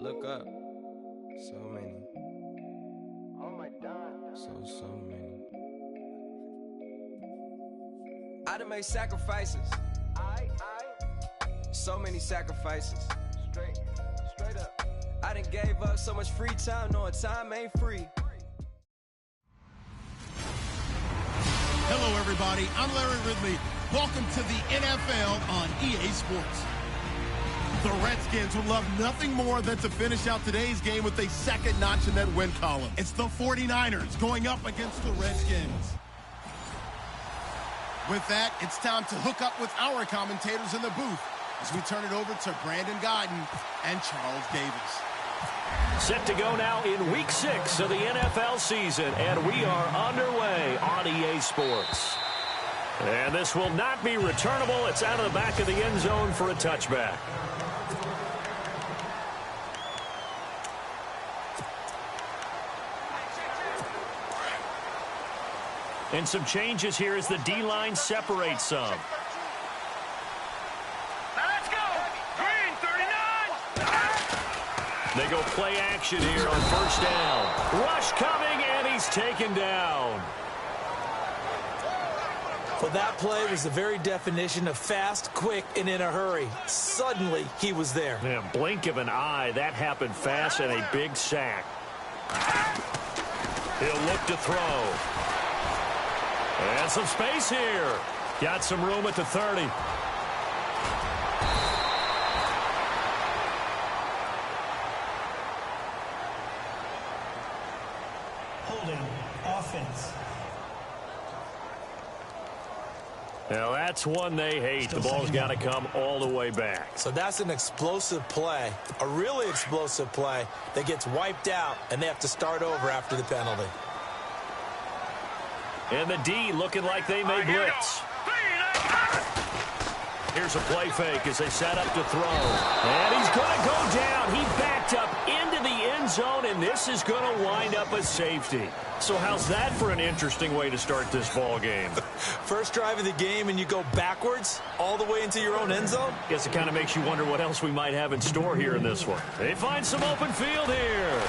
look up. So many. Oh my God. So many. I done made sacrifices. So many sacrifices. Straight up. I done gave up so much free time, knowing time ain't free. Hello, everybody. I'm Larry Ridley. Welcome to the NFL on EA Sports. The Redskins would love nothing more than to finish out today's game with a second notch in that win column. It's the 49ers going up against the Redskins. With that, it's time to hook up with our commentators in the booth as we turn it over to Brandon Guyton and Charles Davis. Set to go now in Week 6 of the NFL season, and we are underway on EA Sports. And this will not be returnable. It's out of the back of the end zone for a touchback. And some changes here as the D-line separates some. Let's go! Green, 39! They go play action here on first down. Rush coming, and he's taken down. Well, that play was the very definition of fast, quick, and in a hurry. Suddenly, he was there. Man, blink of an eye, that happened fast and a big sack. He'll look to throw. And some space here. Got some room at the 30. Holding offense. Now, that's one they hate. The ball's got to come all the way back. So that's an explosive play, a really explosive play that gets wiped out, and they have to start over after the penalty. And the D looking like they may blitz. Here's a play fake as they set up to throw. And he's going to go down. He backed up into the end zone, and this is going to wind up a safety. So how's that for an interesting way to start this ball game? First drive of the game, and you go backwards all the way into your own end zone? Guess it kind of makes you wonder what else we might have in store here in this one. They find some open field here.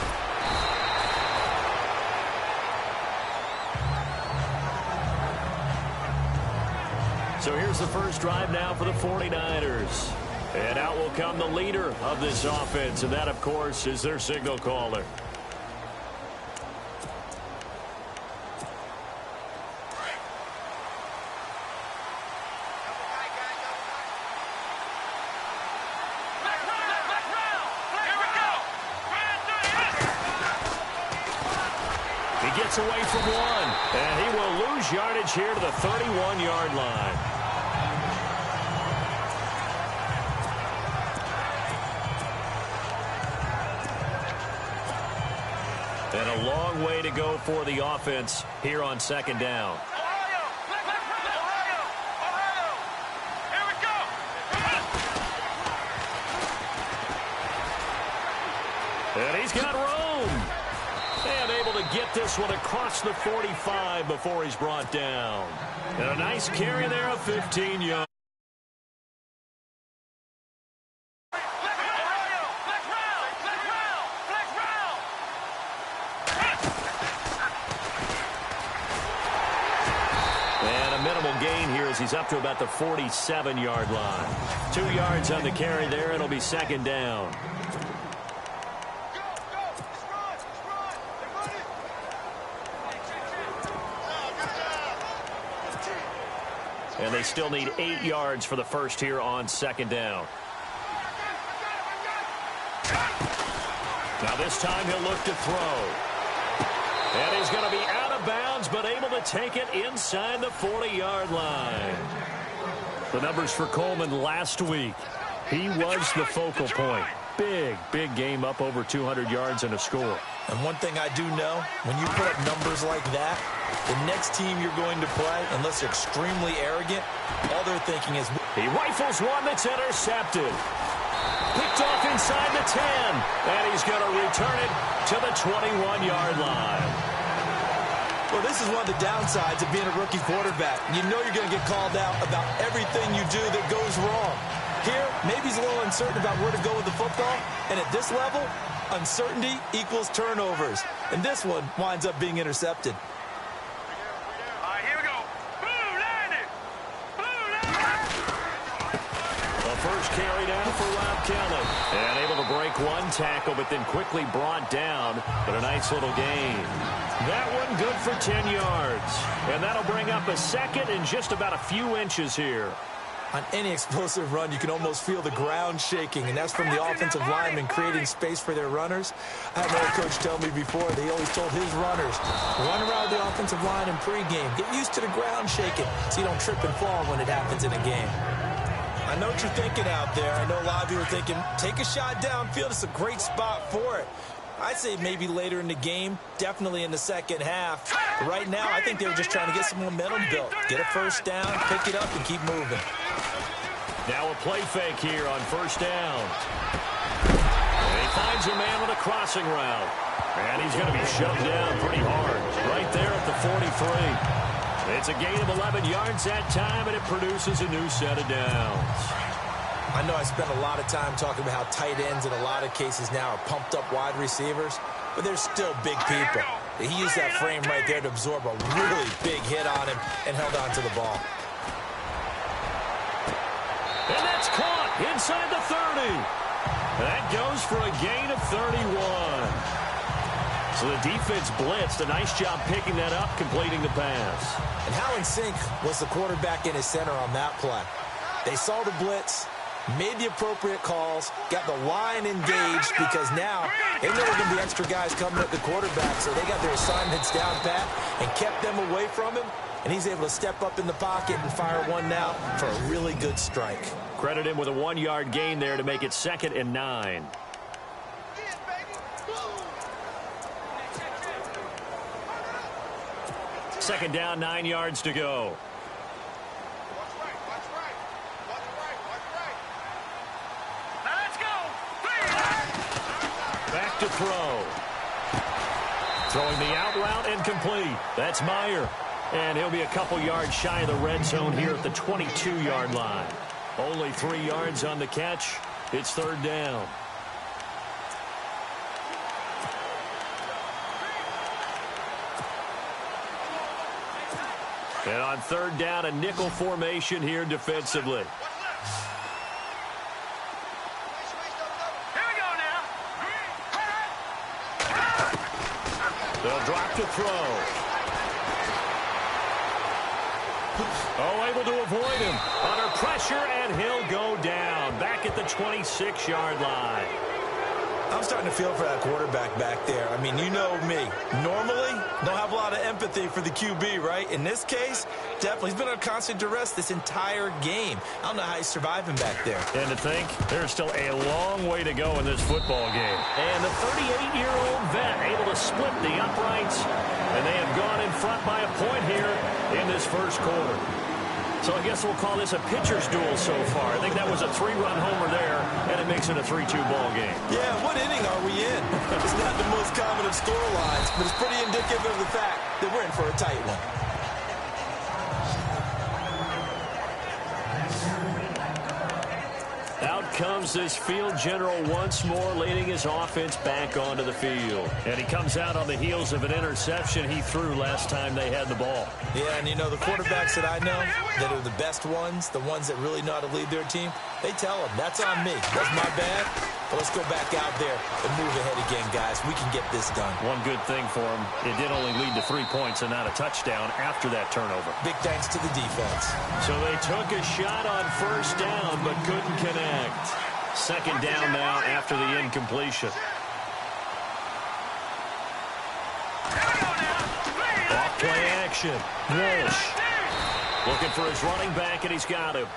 So here's the first drive now for the 49ers. And out will come the leader of this offense, and that, of course, is their signal caller. He gets away from one, and he will lose yardage here to the 31-yard line. And a long way to go for the offense here on second down. Here we go! And he's got room. And able to get this one across the 45 before he's brought down. And a nice carry there of 15 yards. Gain here as he's up to about the 47-yard line. 2 yards on the carry there. It'll be second down. And they still need 8 yards for the first here on second down. Now this time he'll look to throw. And he's going to be out of bounds, but able to take it inside the 40-yard line. The numbers for Coleman last week. He was the focal point. Big game, up over 200 yards and a score. And one thing I do know, when you put up numbers like that, the next team you're going to play, unless they're extremely arrogant, all they're thinking is... He rifles one that's intercepted. Picked off inside the 10, and he's going to return it to the 21-yard line. Well, this is one of the downsides of being a rookie quarterback. You know you're going to get called out about everything you do that goes wrong. Here, Maybe he's a little uncertain about where to go with the football. And at this level, uncertainty equals turnovers. And this one winds up being intercepted. All right, here we go. Boom, landed. Boom, landed. The first carry down for Rob Kelly. And able to break one tackle, but then quickly brought down. But a nice little gain. That one good for 10 yards. And that'll bring up a second and just about a few inches here. On any explosive run, you can almost feel the ground shaking, and that's from the offensive linemen creating space for their runners. I had another coach tell me before, they always told his runners, run around the offensive line in pregame. Get used to the ground shaking so you don't trip and fall when it happens in a game. I know what you're thinking out there. I know a lot of you are thinking, take a shot downfield. It's a great spot for it. I'd say maybe later in the game, definitely in the second half. But right now, I think they were just trying to get some momentum built. Get a first down, pick it up, and keep moving. Now a play fake here on first down. And he finds a man with a crossing route. And he's going to be shoved down pretty hard. Right there at the 43. It's a gain of 11 yards that time, and it produces a new set of downs. I know I spent a lot of time talking about how tight ends in a lot of cases now are pumped up wide receivers, but they're still big people. He used that frame right there to absorb a really big hit on him and held on to the ball. And that's caught inside the 30. That goes for a gain of 31. So the defense blitzed. A nice job picking that up, completing the pass. And how in sync was the quarterback in his center on that play? They saw the blitz, made the appropriate calls, got the line engaged, because now they know there are going to be extra guys coming at the quarterback, so they got their assignments down pat and kept them away from him, and he's able to step up in the pocket and fire one now for a really good strike. Credit him with a 1-yard gain there to make it 2nd and 9. Second down, 9 yards to go. Back to throw. Throwing the out route incomplete. That's Meyer. And he'll be a couple yards shy of the red zone here at the 22-yard line. Only 3 yards on the catch. It's 3rd down. And on 3rd down, a nickel formation here defensively. They'll drop to throw. Oh, able to avoid him. Under pressure, and he'll go down. Back at the 26-yard line. I'm starting to feel for that quarterback back there. I mean, you know me. Normally, don't have a lot of empathy for the QB, right? In this case, definitely. He's been under constant duress this entire game. I don't know how he's surviving back there. And to think, there's still a long way to go in this football game. And the 38-year-old vet able to split the uprights. And they have gone in front by a point here in this first quarter. So I guess we'll call this a pitcher's duel so far. I think that was a 3-run homer there, and it makes it a 3-2 ball game. Yeah, what inning are we in? It's not the most common of score lines, but it's pretty indicative of the fact that we're in for a tight one. Out comes this field general once more, leading his offense back onto the field. And he comes out on the heels of an interception he threw last time they had the ball. Yeah, and you know, the quarterbacks that I know that are the best ones, the ones that really know how to lead their team, they tell them, that's on me. That's my bad. But let's go back out there and move ahead again, guys. We can get this done. One good thing for him, it did only lead to 3 points and not a touchdown after that turnover. Big thanks to the defense. So they took a shot on first down, but couldn't connect. 2nd down now after the incompletion. Off play action. Walsh looking for his running back, and he's got him.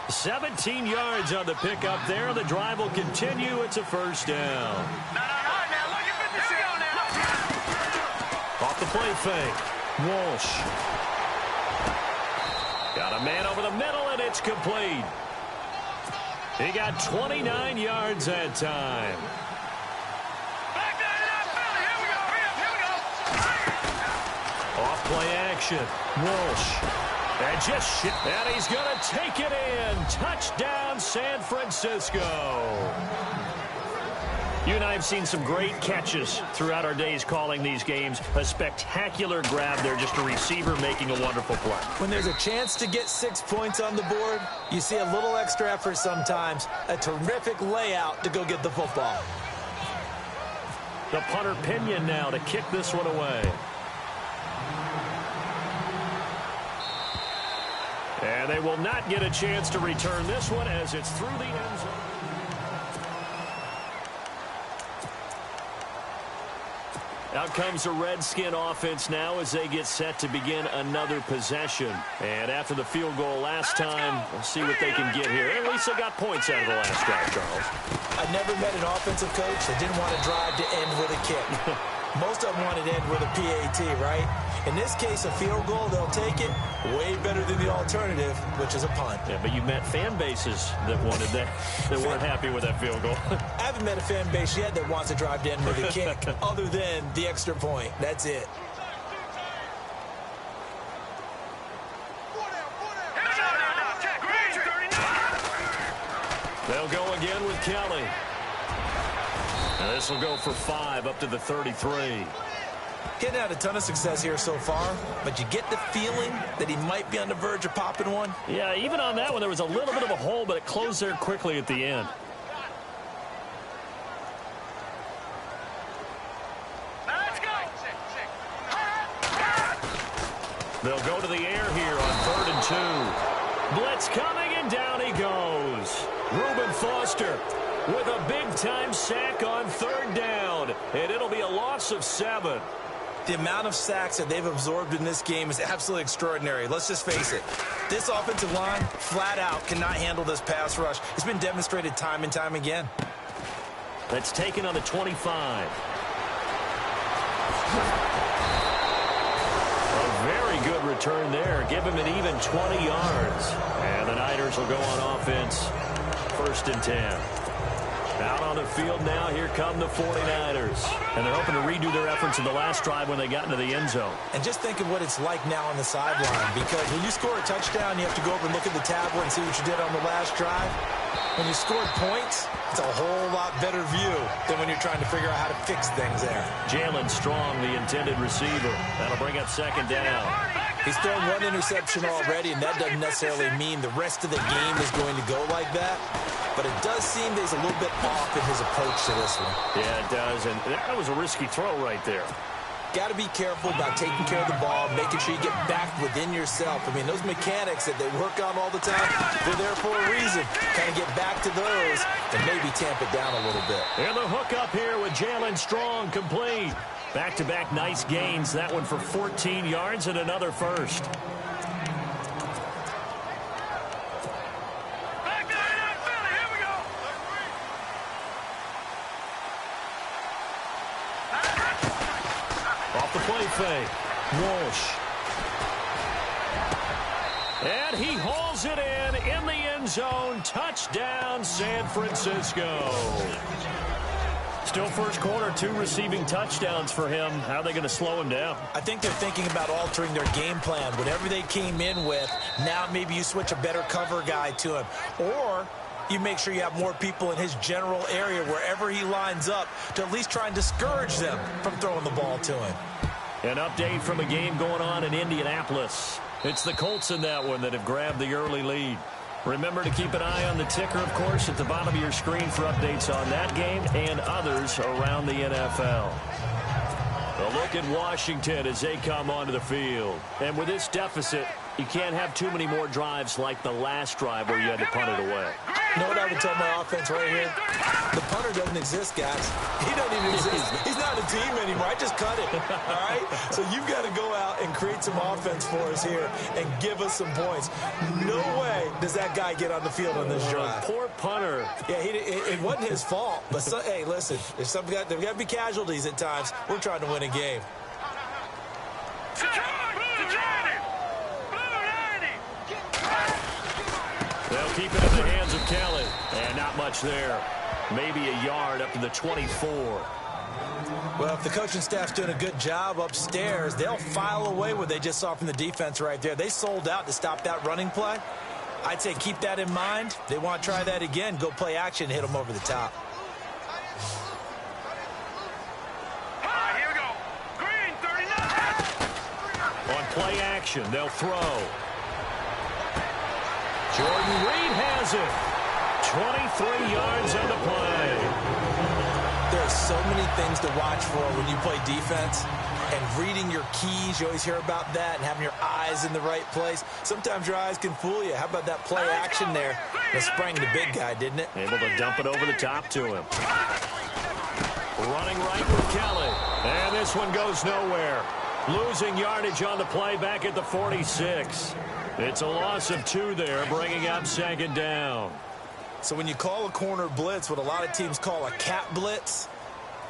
17 yards on the pickup there. The drive will continue. It's a first down. Off the play fake. Walsh. Got a man over the middle, and it's complete. He got 29 yards that time. Off play action. Walsh. And and he's going to take it in. Touchdown, San Francisco. You and I have seen some great catches throughout our days calling these games. A spectacular grab there, just a receiver making a wonderful play. When there's a chance to get 6 points on the board, you see a little extra effort sometimes. A terrific layout to go get the football. The punter Pinion now to kick this one away. And they will not get a chance to return this one as it's through the end zone. Out comes the Redskin offense now as they get set to begin another possession. And after the field goal last time, we'll see what they can get here. At least they got points out of the last drive, Charles. I never met an offensive coach that didn't want to drive to end with a kick. Most of them want to end with a PAT, right? In this case, a field goal, they'll take it. Way better than the alternative, which is a punt. Yeah, but you met fan bases that wanted that, that weren't happy with that field goal. I haven't met a fan base yet that wants to drive to end with a kick, other than the extra point. That's it. They'll go again with Kelly. And this will go for 5 up to the 33. Getting out a ton of success here so far, but you get the feeling that he might be on the verge of popping one. Yeah, even on that one, there was a little bit of a hole, but it closed there quickly at the end. Let's go. They'll go to the air here on 3rd and 2. Blitz coming, and down he goes. Reuben Foster with a big-time sack on 3rd down, and it'll be a loss of 7. The amount of sacks that they've absorbed in this game is absolutely extraordinary. Let's just face it. This offensive line, flat out, cannot handle this pass rush. It's been demonstrated time and time again. That's taken on the 25. A very good return there. Give him an even 20 yards. And the Niners will go on offense. 1st and 10. Out on the field now, here come the 49ers. And they're hoping to redo their efforts in the last drive when they got into the end zone. And just think of what it's like now on the sideline, because when you score a touchdown, you have to go over and look at the tablet and see what you did on the last drive. When you scored points, it's a whole lot better view than when you're trying to figure out how to fix things there. Jalen Strong, the intended receiver. That'll bring up 2nd down. He's thrown one interception already, and that doesn't necessarily mean the rest of the game is going to go like that. But it does seem that he's a little bit off in his approach to this one. Yeah, it does. And that was a risky throw right there. Got to be careful about taking care of the ball, making sure you get back within yourself. I mean, those mechanics that they work on all the time, they're there for a reason. Kind of get back to those and maybe tamp it down a little bit. And the hook up here with Jalen Strong complete. Back-to-back nice gains. That one for 14 yards and another first. Off the play fake. Walsh. And he hauls it in the end zone. Touchdown, San Francisco. Still first quarter, 2 receiving touchdowns for him. How are they going to slow him down? I think they're thinking about altering their game plan. Whatever they came in with, now maybe you switch a better cover guy to him. Or you make sure you have more people in his general area wherever he lines up to at least try and discourage them from throwing the ball to him. An update from a game going on in Indianapolis. It's the Colts in that one that have grabbed the early lead. Remember to keep an eye on the ticker, of course, at the bottom of your screen for updates on that game and others around the NFL. A look at Washington as they come onto the field. And with this deficit, you can't have too many more drives like the last drive where you had to punt it away. You know what I would tell my offense right here? The punter doesn't exist, guys. He doesn't even exist. He's not a team anymore. I just cut it, all right? So you've got to go out and create some offense for us here and give us some points. No way does that guy get on the field on this drive. Poor punter. Yeah, it wasn't his fault. But, hey, listen, there's got to be casualties at times. We're trying to win a game. They'll keep it in the hands of Kelly. And not much there. Maybe a yard up to the 24. Well, if the coaching staff's doing a good job upstairs, they'll file away what they just saw from the defense right there. They sold out to stop that running play. I'd say keep that in mind. They want to try that again. Go play action and hit them over the top. Here we go. Green, 39. On play action, they'll throw. Jordan Reed has it. 23 yards on the play. There are so many things to watch for when you play defense. And reading your keys, you always hear about that, and having your eyes in the right place. Sometimes your eyes can fool you. How about that play action there? It sprang the big guy, didn't it? Able to dump it over the top to him. Running right with Kelly. And this one goes nowhere. Losing yardage on the play back at the 46. It's a loss of 2 there, bringing up 2nd down. So when you call a corner blitz, what a lot of teams call a cat blitz,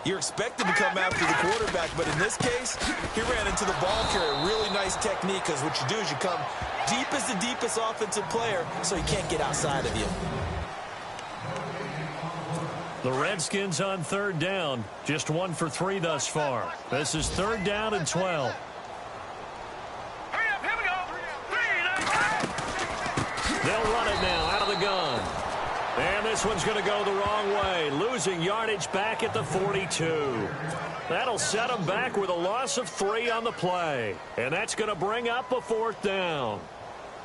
you're expected to come after the quarterback, but in this case, he ran into the ball carrier. Really nice technique, because what you do is you come deep as the deepest offensive player, so he can't get outside of you. The Redskins on 3rd down, just 1 for 3 thus far. This is 3rd down and 12. Hurry up, here we go. They'll run it now out of the gun. And this one's going to go the wrong way, losing yardage back at the 42. That'll set them back with a loss of 3 on the play. And that's going to bring up a 4th down.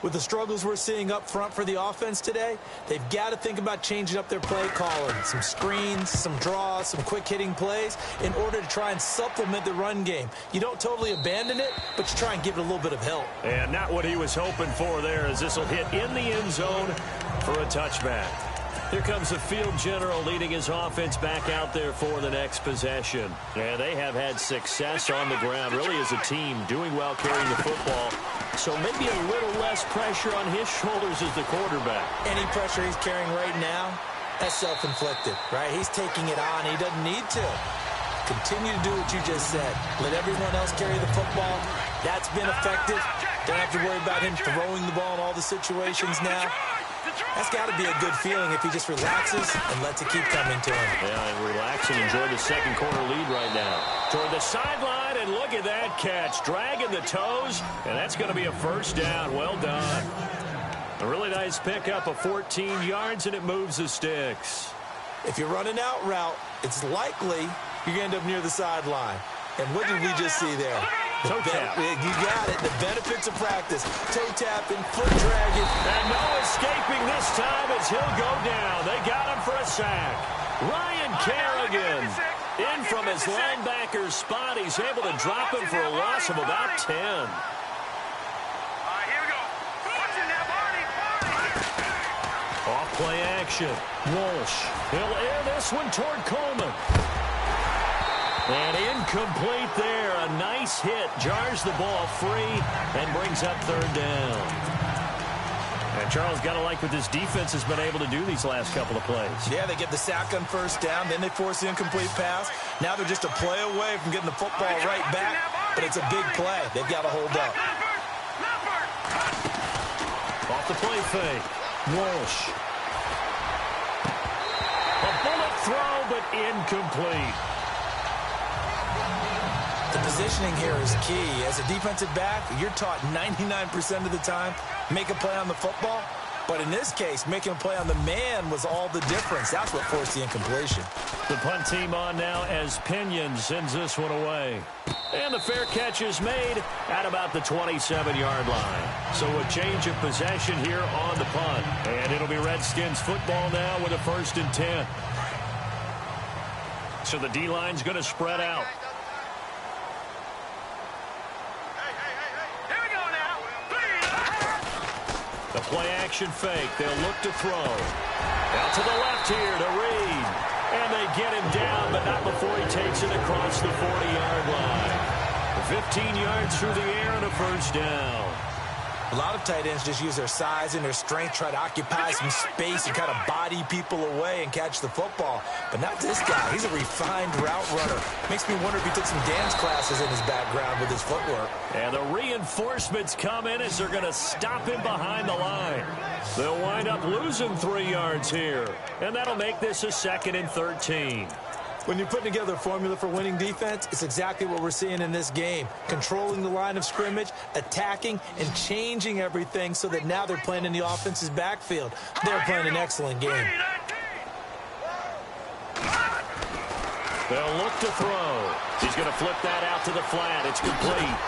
With the struggles we're seeing up front for the offense today, they've got to think about changing up their play calling. Some screens, some draws, some quick-hitting plays in order to try and supplement the run game. You don't totally abandon it, but you try and give it a little bit of help. And not what he was hoping for there, as this will hit in the end zone for a touchback. Here comes the field general leading his offense back out there for the next possession. And they have had success on the ground, really as a team, doing well carrying the football. So maybe a little less pressure on his shoulders as the quarterback. Any pressure he's carrying right now, that's self-inflicted, right? He's taking it on. He doesn't need to. Continue to do what you just said. Let everyone else carry the football. That's been effective. Don't have to worry about him throwing the ball in all the situations now. That's got to be a good feeling if he just relaxes and lets it keep coming to him. Yeah, and relax and enjoy the second quarter lead right now. Toward the sideline, and look at that catch. Dragging the toes, and that's going to be a 1st down. Well done. A really nice pickup of 14 yards, and it moves the sticks. If you're running out route, it's likely you're going to end up near the sideline. And what did we just see there? Toe tap. You got it. The benefits of practice. Toe tapping, foot dragging. And no escaping this time as he'll go down. They got him for a sack. Ryan Kerrigan in from his linebacker's spot. He's able to drop him for a loss of about 10. Here we go. Watching that body. Off play action. Walsh. He'll air this one toward Coleman. And incomplete there. A nice hit. Jars the ball free and brings up 3rd down. And Charles, got to like what this defense has been able to do these last couple of plays. Yeah, they get the sack on 1st down. Then they force the incomplete pass. Now they're just a play away from getting the football right back. But it's a big play. They've got to hold up. Off the play fake. Walsh. A bullet throw, but incomplete. The positioning here is key. As a defensive back, you're taught 99% of the time, make a play on the football. But in this case, making a play on the man was all the difference. That's what forced the incompletion. The punt team on now as Pinion sends this one away. And the fair catch is made at about the 27-yard line. So a change of possession here on the punt. And it'll be Redskins football now with a 1st and 10. So the D-line's going to spread out. The play-action fake. They'll look to throw. Out to the left here to Reed. And they get him down, but not before he takes it across the 40-yard line. 15 yards through the air and a 1st down. A lot of tight ends just use their size and their strength, try to occupy some space and kind of body people away and catch the football. But not this guy. He's a refined route runner. Makes me wonder if he took some dance classes in his background with his footwork. And the reinforcements come in as they're going to stop him behind the line. They'll wind up losing 3 yards here. And that'll make this a 2nd and 13. When you're putting together a formula for winning defense, it's exactly what we're seeing in this game. Controlling the line of scrimmage, attacking, and changing everything so that now they're playing in the offense's backfield. They're playing an excellent game. They'll look to throw. He's going to flip that out to the flat. It's complete.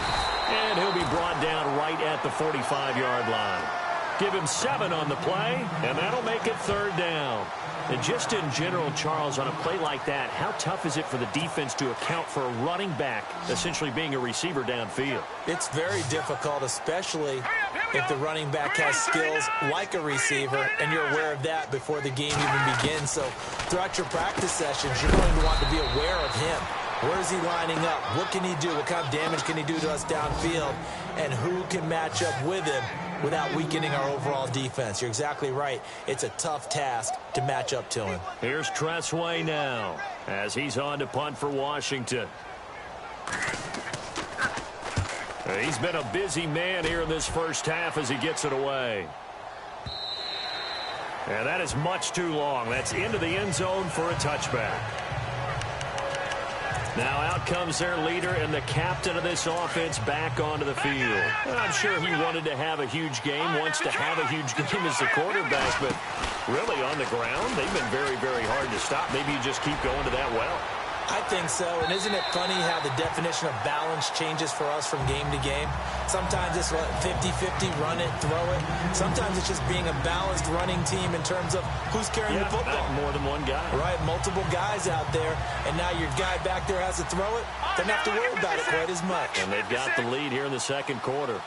And he'll be brought down right at the 45-yard line. Give him 7 on the play, and that'll make it 3rd down. And just in general, Charles, on a play like that, how tough is it for the defense to account for a running back essentially being a receiver downfield? It's very difficult, especially if the running back has skills like a receiver, and you're aware of that before the game even begins. So throughout your practice sessions, you're going to want to be aware of him. Where is he lining up? What can he do? What kind of damage can he do to us downfield? And who can match up with him without weakening our overall defense? You're exactly right. It's a tough task to match up to him. Here's Tressway now as he's on to punt for Washington. He's been a busy man here in this first half as he gets it away. And that is much too long. That's into the end zone for a touchback. Now out comes their leader and the captain of this offense back onto the field. I'm sure he wanted to have a huge game, wants to have a huge game as the quarterback, but really on the ground, they've been very, very hard to stop. Maybe you just keep going to that well. I think so, and isn't it funny how the definition of balance changes for us from game to game? Sometimes it's 50-50, run it, throw it. Sometimes it's just being a balanced running team in terms of who's carrying the football. More than one guy. Right, multiple guys out there, and now your guy back there has to throw it. Doesn't have to worry about it quite as much. And they've got the lead here in the second quarter.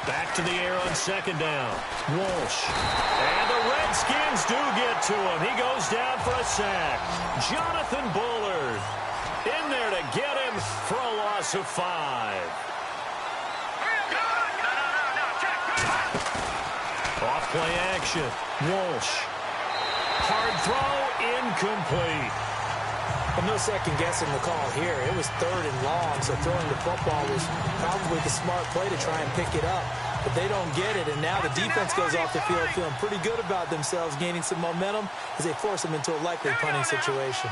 Back to the air on 2nd down. Walsh. And the Redskins do get to him. He goes down for a sack. Jonathan Bullard in there to get him for a loss of 5. Off play action. Walsh. Hard throw, incomplete. Well, no second guessing the call here. It was 3rd and long, so throwing the football was probably the smart play to try and pick it up. But they don't get it, and now the defense goes off the field feeling pretty good about themselves, gaining some momentum as they force them into a likely punting situation.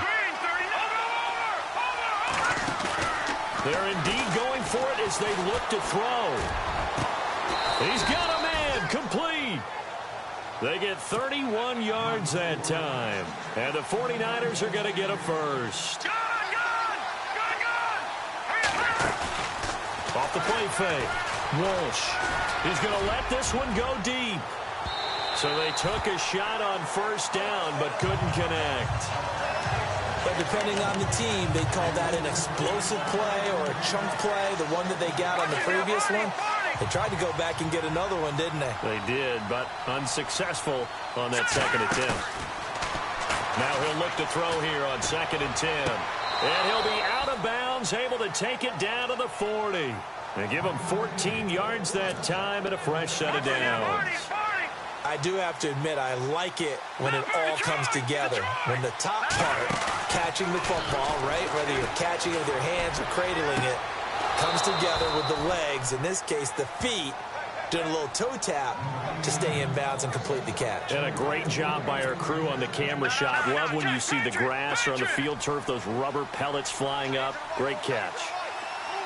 They're indeed going for it as they look to throw. He's got a man, complete. They get 31 yards that time. And the 49ers are going to get a first. Off the play fake. Walsh. He's going to let this one go deep. So they took a shot on 1st down but couldn't connect. But depending on the team, they call that an explosive play or a chunk play, the one that they got on the previous one. They tried to go back and get another one, didn't they? They did, but unsuccessful on that second attempt. Now he'll look to throw here on 2nd and 10. And he'll be out of bounds, able to take it down to the 40. And give him 14 yards that time and a fresh set of downs. I do have to admit, I like it when it all comes together. When the top part, catching the football, right, whether you're catching it with your hands or cradling it, comes together with the legs, in this case the feet, doing a little toe tap to stay in bounds and complete the catch. And a great job by our crew on the camera shot. Love when you see the grass or on the field turf, those rubber pellets flying up. Great catch.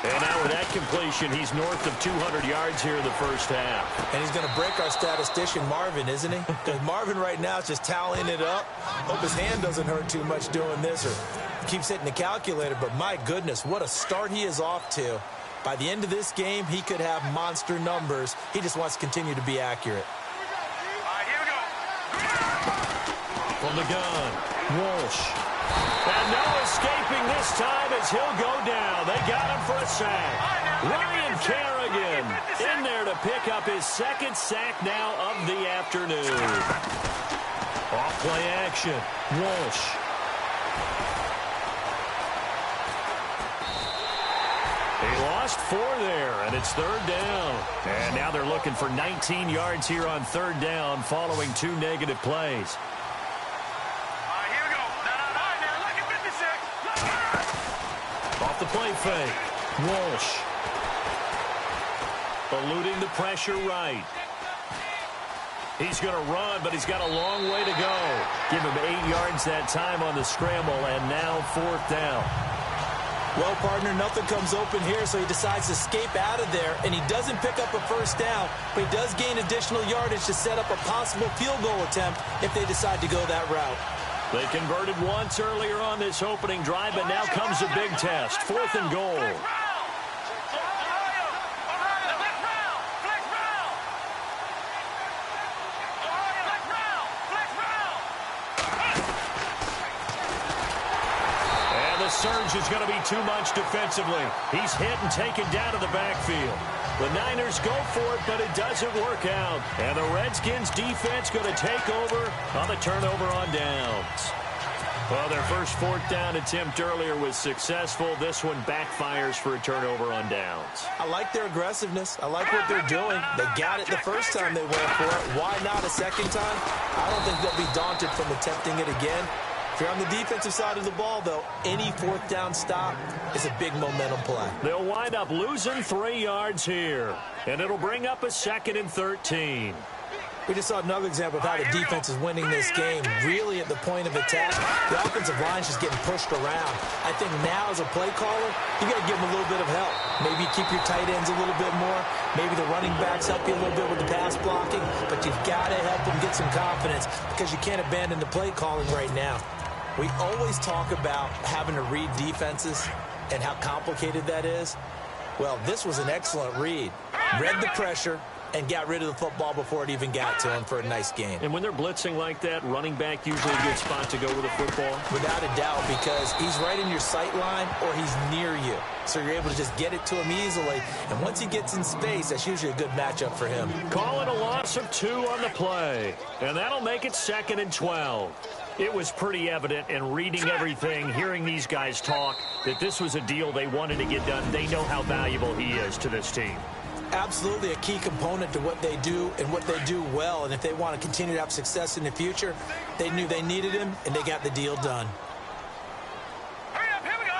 And now with that completion, he's north of 200 yards here in the first half. And he's going to break our statistician, Marvin, isn't he? Because Marvin right now is just tallying it up. Hope his hand doesn't hurt too much doing this or keeps hitting the calculator. But my goodness, what a start he is off to. By the end of this game, he could have monster numbers. He just wants to continue to be accurate. All right, here we go. From the gun, Walsh. And no escaping this time as he'll go down. They got him for a sack. Ryan Kerrigan in there to pick up his 2nd sack now of the afternoon. Off play action, Walsh. He lost 4 there, and it's 3rd down. And now they're looking for 19 yards here on 3rd down following 2 negative plays. Off the play fake. Walsh. Eluding the pressure right. He's going to run, but he's got a long way to go. Give him 8 yards that time on the scramble, and now 4th down. Well, partner, nothing comes open here, so he decides to escape out of there, and he doesn't pick up a first down, but he does gain additional yardage to set up a possible field goal attempt if they decide to go that route. They converted once earlier on this opening drive, but now comes a big test. 4th and goal. Surge is going to be too much defensively. He's hit and taken down to the backfield. The Niners go for it, but it doesn't work out. And the Redskins defense going to take over on the turnover on downs. Well, their first 4th down attempt earlier was successful. This one backfires for a turnover on downs. I like their aggressiveness. I like what they're doing. They got it the first time they went for it. Why not a second time? I don't think they'll be daunted from attempting it again. If you're on the defensive side of the ball, though, any 4th down stop is a big momentum play. They'll wind up losing 3 yards here, and it'll bring up a 2nd and 13. We just saw another example of how the defense is winning this game. Really at the point of attack, the offensive line is just getting pushed around. I think now as a play caller, you got to give them a little bit of help. Maybe keep your tight ends a little bit more. Maybe the running backs help you a little bit with the pass blocking. But you've got to help them get some confidence because you can't abandon the play calling right now. We always talk about having to read defenses and how complicated that is. Well, this was an excellent read. Read the pressure and got rid of the football before it even got to him for a nice gain. And when they're blitzing like that, running back usually a good spot to go with the football? Without a doubt, because he's right in your sight line or he's near you. So you're able to just get it to him easily. And once he gets in space, that's usually a good matchup for him. Call it a loss of 2 on the play. And that'll make it 2nd and 12. It was pretty evident in reading everything, hearing these guys talk, that this was a deal they wanted to get done. They know how valuable he is to this team. Absolutely a key component to what they do and what they do well. And if they want to continue to have success in the future, they knew they needed him, and they got the deal done. Hurry up, here we go.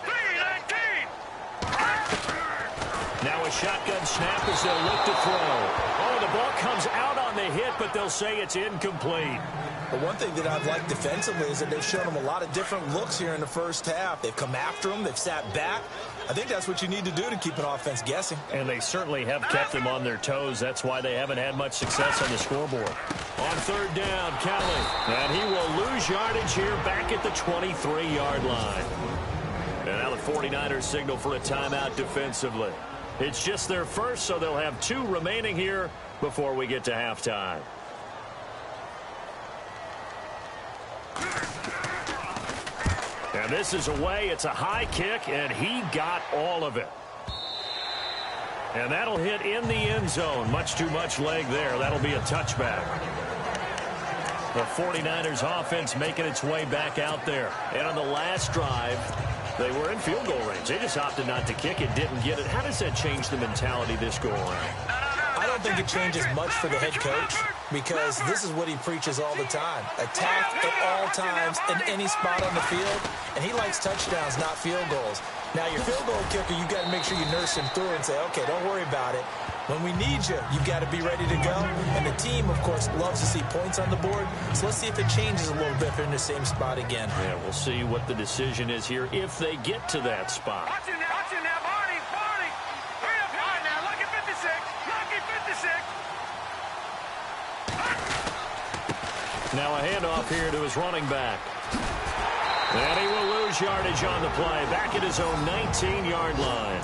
3-19. Now a shotgun snap as they'll look to throw. Oh, the ball comes out on the hit, but they'll say it's incomplete. But one thing that I've liked defensively is that they've shown them a lot of different looks here in the first half. They've come after them. They've sat back. I think that's what you need to do to keep an offense guessing. And they certainly have kept them on their toes. That's why they haven't had much success on the scoreboard. On 3rd down, Kelly. And he will lose yardage here back at the 23-yard line. And now the 49ers signal for a timeout defensively. It's just their first, so they'll have 2 remaining here before we get to halftime. And this is away. It's a high kick, and he got all of it. And that'll hit in the end zone. Much too much leg there. That'll be a touchback. The 49ers offense making its way back out there. And on the last drive, they were in field goal range. They just opted not to kick it, didn't get it. How does that change the mentality this go around? I don't think it changes much for the head coach because this is what he preaches all the time. Attack at all times in any spot on the field, and he likes touchdowns, not field goals. Now, your field goal kicker, you've got to make sure you nurse him through and say, okay, don't worry about it. When we need you, you've got to be ready to go. And the team, of course, loves to see points on the board. So let's see if it changes a little bit if they're in the same spot again. Yeah, we'll see what the decision is here if they get to that spot. Watch him now, Barney. Hurry up, high now. Lucky 56. Lucky 56. Now a handoff here to his running back. And he will lose yardage on the play. Back at his own 19-yard line.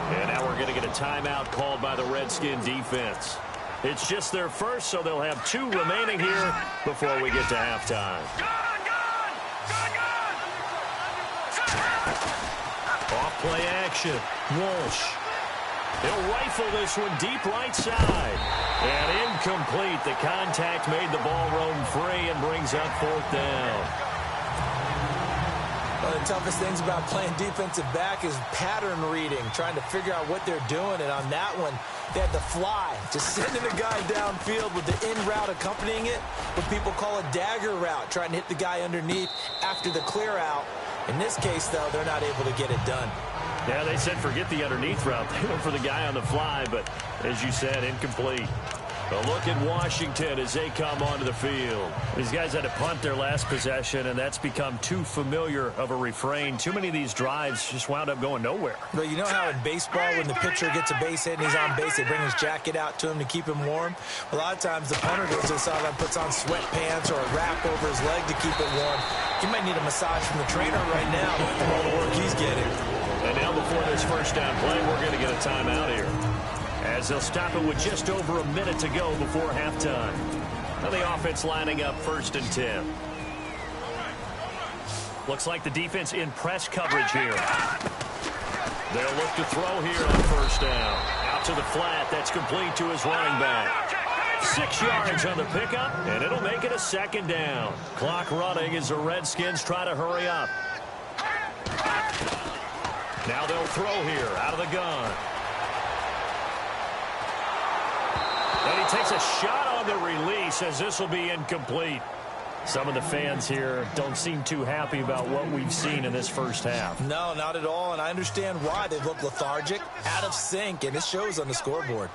And now we're going to get a timeout called by the Redskin defense. It's just their first, so they'll have 2 remaining here before we get to halftime. Off play action. Walsh. He'll rifle this one deep right side. And incomplete. The contact made the ball roam free and brings up 4th down. One of the toughest things about playing defensive back is pattern reading, trying to figure out what they're doing. And on that one, they had the fly, just sending a guy downfield with the in route accompanying it, what people call a dagger route, trying to hit the guy underneath after the clear out. In this case, though, they're not able to get it done. Yeah, they said forget the underneath route. They went for the guy on the fly, but as you said, incomplete. A look at Washington as they come onto the field. These guys had to punt their last possession, and that's become too familiar of a refrain. Too many of these drives just wound up going nowhere. But you know how in baseball, when the pitcher gets a base hit and he's on base, they bring his jacket out to him to keep him warm? A lot of times the punter goes to the sideline, puts on sweatpants or a wrap over his leg to keep it warm. He might need a massage from the trainer right now for all the work he's getting. And now before this first down play, we're going to get a timeout here, as they'll stop it with just over a minute to go before halftime. Now the offense lining up 1st and 10. Looks like the defense in press coverage here. They'll look to throw here on 1st down. Out to the flat. That's complete to his running back. 6 yards on the pickup, and it'll make it a 2nd down. Clock running as the Redskins try to hurry up. Now they'll throw here out of the gun. And he takes a shot on the release as this will be incomplete. Some of the fans here don't seem too happy about what we've seen in this first half. No, not at all, and I understand why. They look lethargic, out of sync, and it shows on the scoreboard.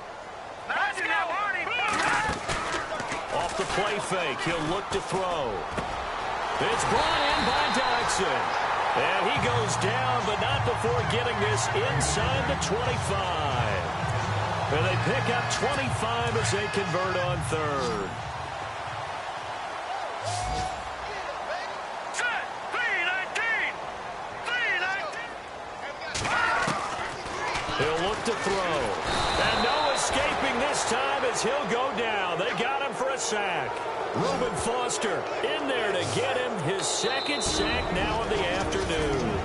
Off the play fake, he'll look to throw. It's brought in by Dodson. And he goes down, but not before getting this inside the 25. And they pick up 25 as they convert on 3rd. He'll look to throw. And no escaping this time as he'll go down. They got him for a sack. Reuben Foster in there to get him his 2nd sack now of the afternoon.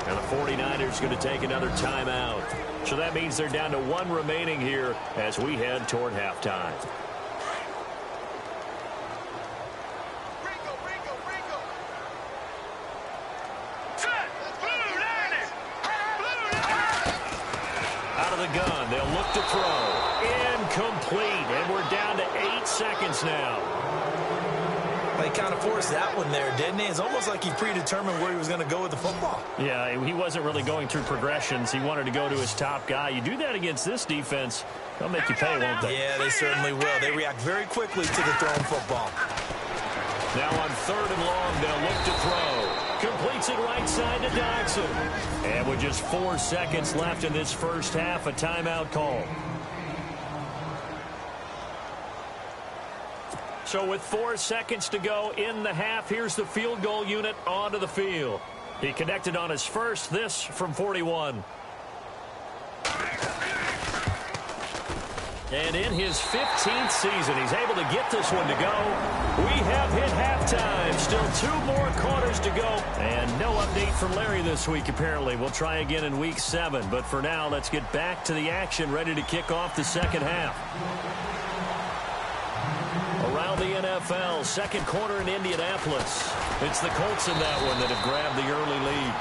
And the 49ers going to take another timeout. So that means they're down to 1 remaining here as we head toward halftime. Out of the gun, they'll look to throw. Incomplete, and we're down to 8 seconds now. He kind of forced that one there, didn't he? It's almost like he predetermined where he was going to go with the football. Yeah, he wasn't really going through progressions. He wanted to go to his top guy. You do that against this defense, they'll make you pay, won't they? Yeah, they certainly will. They react very quickly to the thrown football. Now on 3rd and long, they'll look to throw. Completes it right side to Dodson. And with just 4 seconds left in this first half, a timeout call. So with 4 seconds to go in the half, here's the field goal unit onto the field. He connected on his first, this from 41. And in his 15th season, he's able to get this one to go. We have hit halftime. Still 2 more quarters to go. And no update from Larry this week, apparently. We'll try again in week 7. But for now, let's get back to the action, ready to kick off the second half. Around the NFL, 2nd quarter in Indianapolis. It's the Colts in that one that have grabbed the early lead.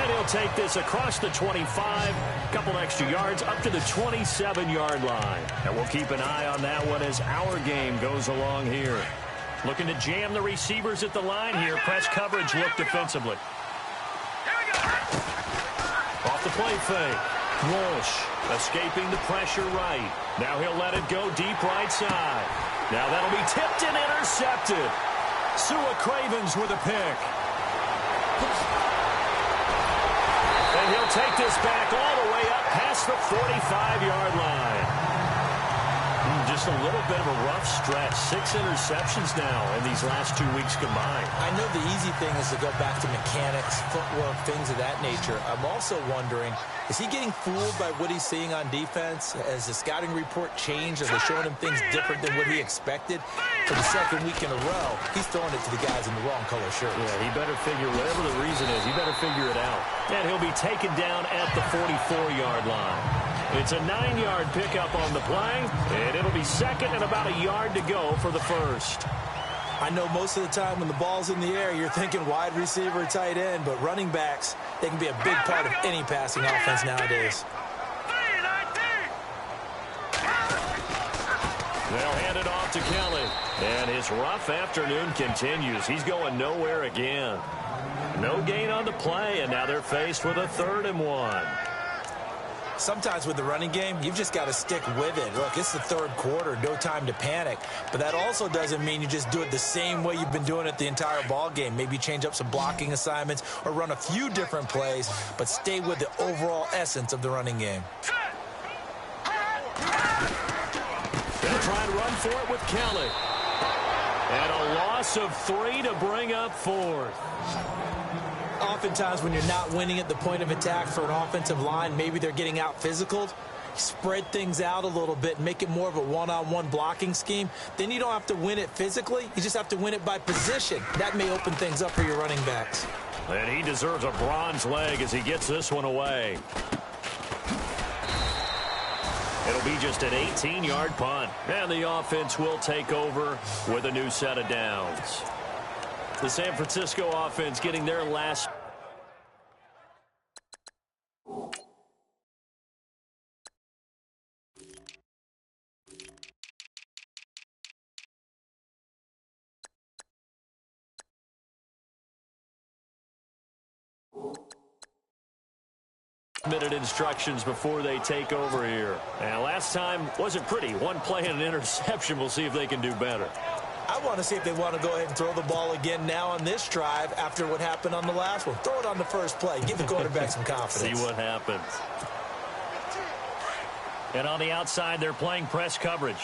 And he'll take this across the 25, a couple extra yards, up to the 27-yard line. And we'll keep an eye on that one as our game goes along here. Looking to jam the receivers at the line here. Press coverage look defensively. Off the play fake. Walsh escaping the pressure right. Now he'll let it go deep right side. Now that'll be tipped and intercepted. Sua Cravens with a pick. And he'll take this back all the way up past the 45-yard line. Just a little bit of a rough stretch. 6 interceptions now in these last 2 weeks combined. I know the easy thing is to go back to mechanics, footwork, things of that nature. I'm also wondering, is he getting fooled by what he's seeing on defense? Has the scouting report changed? Are they showing him things different than what he expected? For the 2nd week in a row, he's throwing it to the guys in the wrong color shirts. Yeah, he better figure, whatever the reason is, he better figure it out. And he'll be taken down at the 44-yard line. It's a 9-yard pickup on the play, and it'll be 2nd and about a yard to go for the first. I know most of the time when the ball's in the air, you're thinking wide receiver, tight end, but running backs, they can be a big part of any passing offense nowadays. They'll hand it off to Kelly, and his rough afternoon continues. He's going nowhere again. No gain on the play, and now they're faced with a 3rd and 1. Sometimes with the running game, you've just got to stick with it. Look, it's the third quarter, no time to panic. But that also doesn't mean you just do it the same way you've been doing it the entire ball game. Maybe change up some blocking assignments or run a few different plays, but stay with the overall essence of the running game. They'll try and run for it with Kelly. And a loss of 3 to bring up 4th. Oftentimes when you're not winning at the point of attack for an offensive line, maybe they're getting out physical. Spread things out a little bit, make it more of a one-on-one blocking scheme. Then you don't have to win it physically. You just have to win it by position. That may open things up for your running backs. And he deserves a bronze leg as he gets this one away. It'll be just an 18-yard punt. And the offense will take over with a new set of downs. The San Francisco offense getting their last. Minute instructions before they take over here. And last time wasn't pretty. One play and an interception. We'll see if they can do better. I want to see if they want to go ahead and throw the ball again now on this drive after what happened on the last one. Throw it on the first play. Give the quarterback some confidence. See what happens. And on the outside, they're playing press coverage.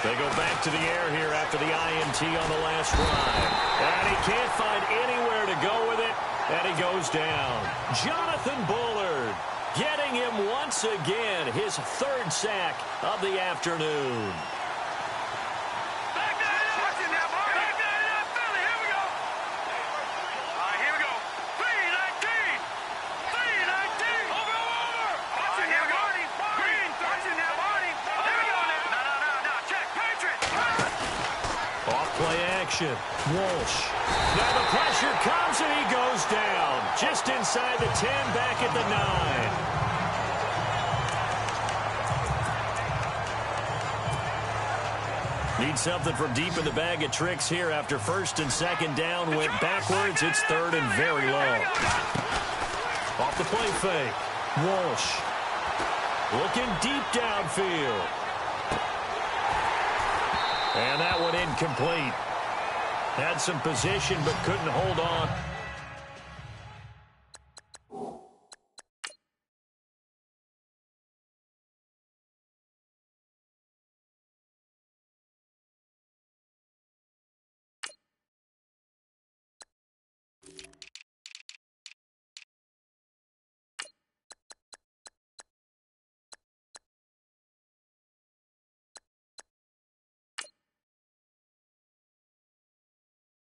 They go back to the air here after the INT on the last drive. And he can't find anywhere to go with it. And he goes down. Jonathan Bullard getting him once again, his 3rd sack of the afternoon. Back that up! Watch it now, boy! Back that up, Philly! Here we go! All right, here we go. 3-19! 3-19! Over! Watch it now, Barney! Green! Watch it now, Barney! Here we go now! No. Check! Patriots! Off play action. Walsh. Now the pressure comes and he goes down. Just inside the 10, back at the 9. Need something from deep in the bag of tricks here after 1st and 2nd down went backwards. It's 3rd and very low. Off the play fake. Walsh. Looking deep downfield. And that one incomplete. Had some position but couldn't hold on.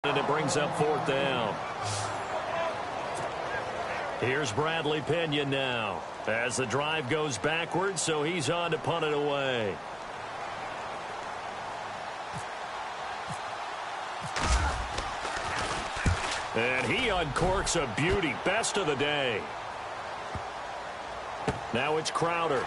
And it brings up 4th down. Here's Bradley Pena now as the drive goes backwards, so he's on to punt it away. And he uncorks a beauty. Best of the day. Now it's Crowder.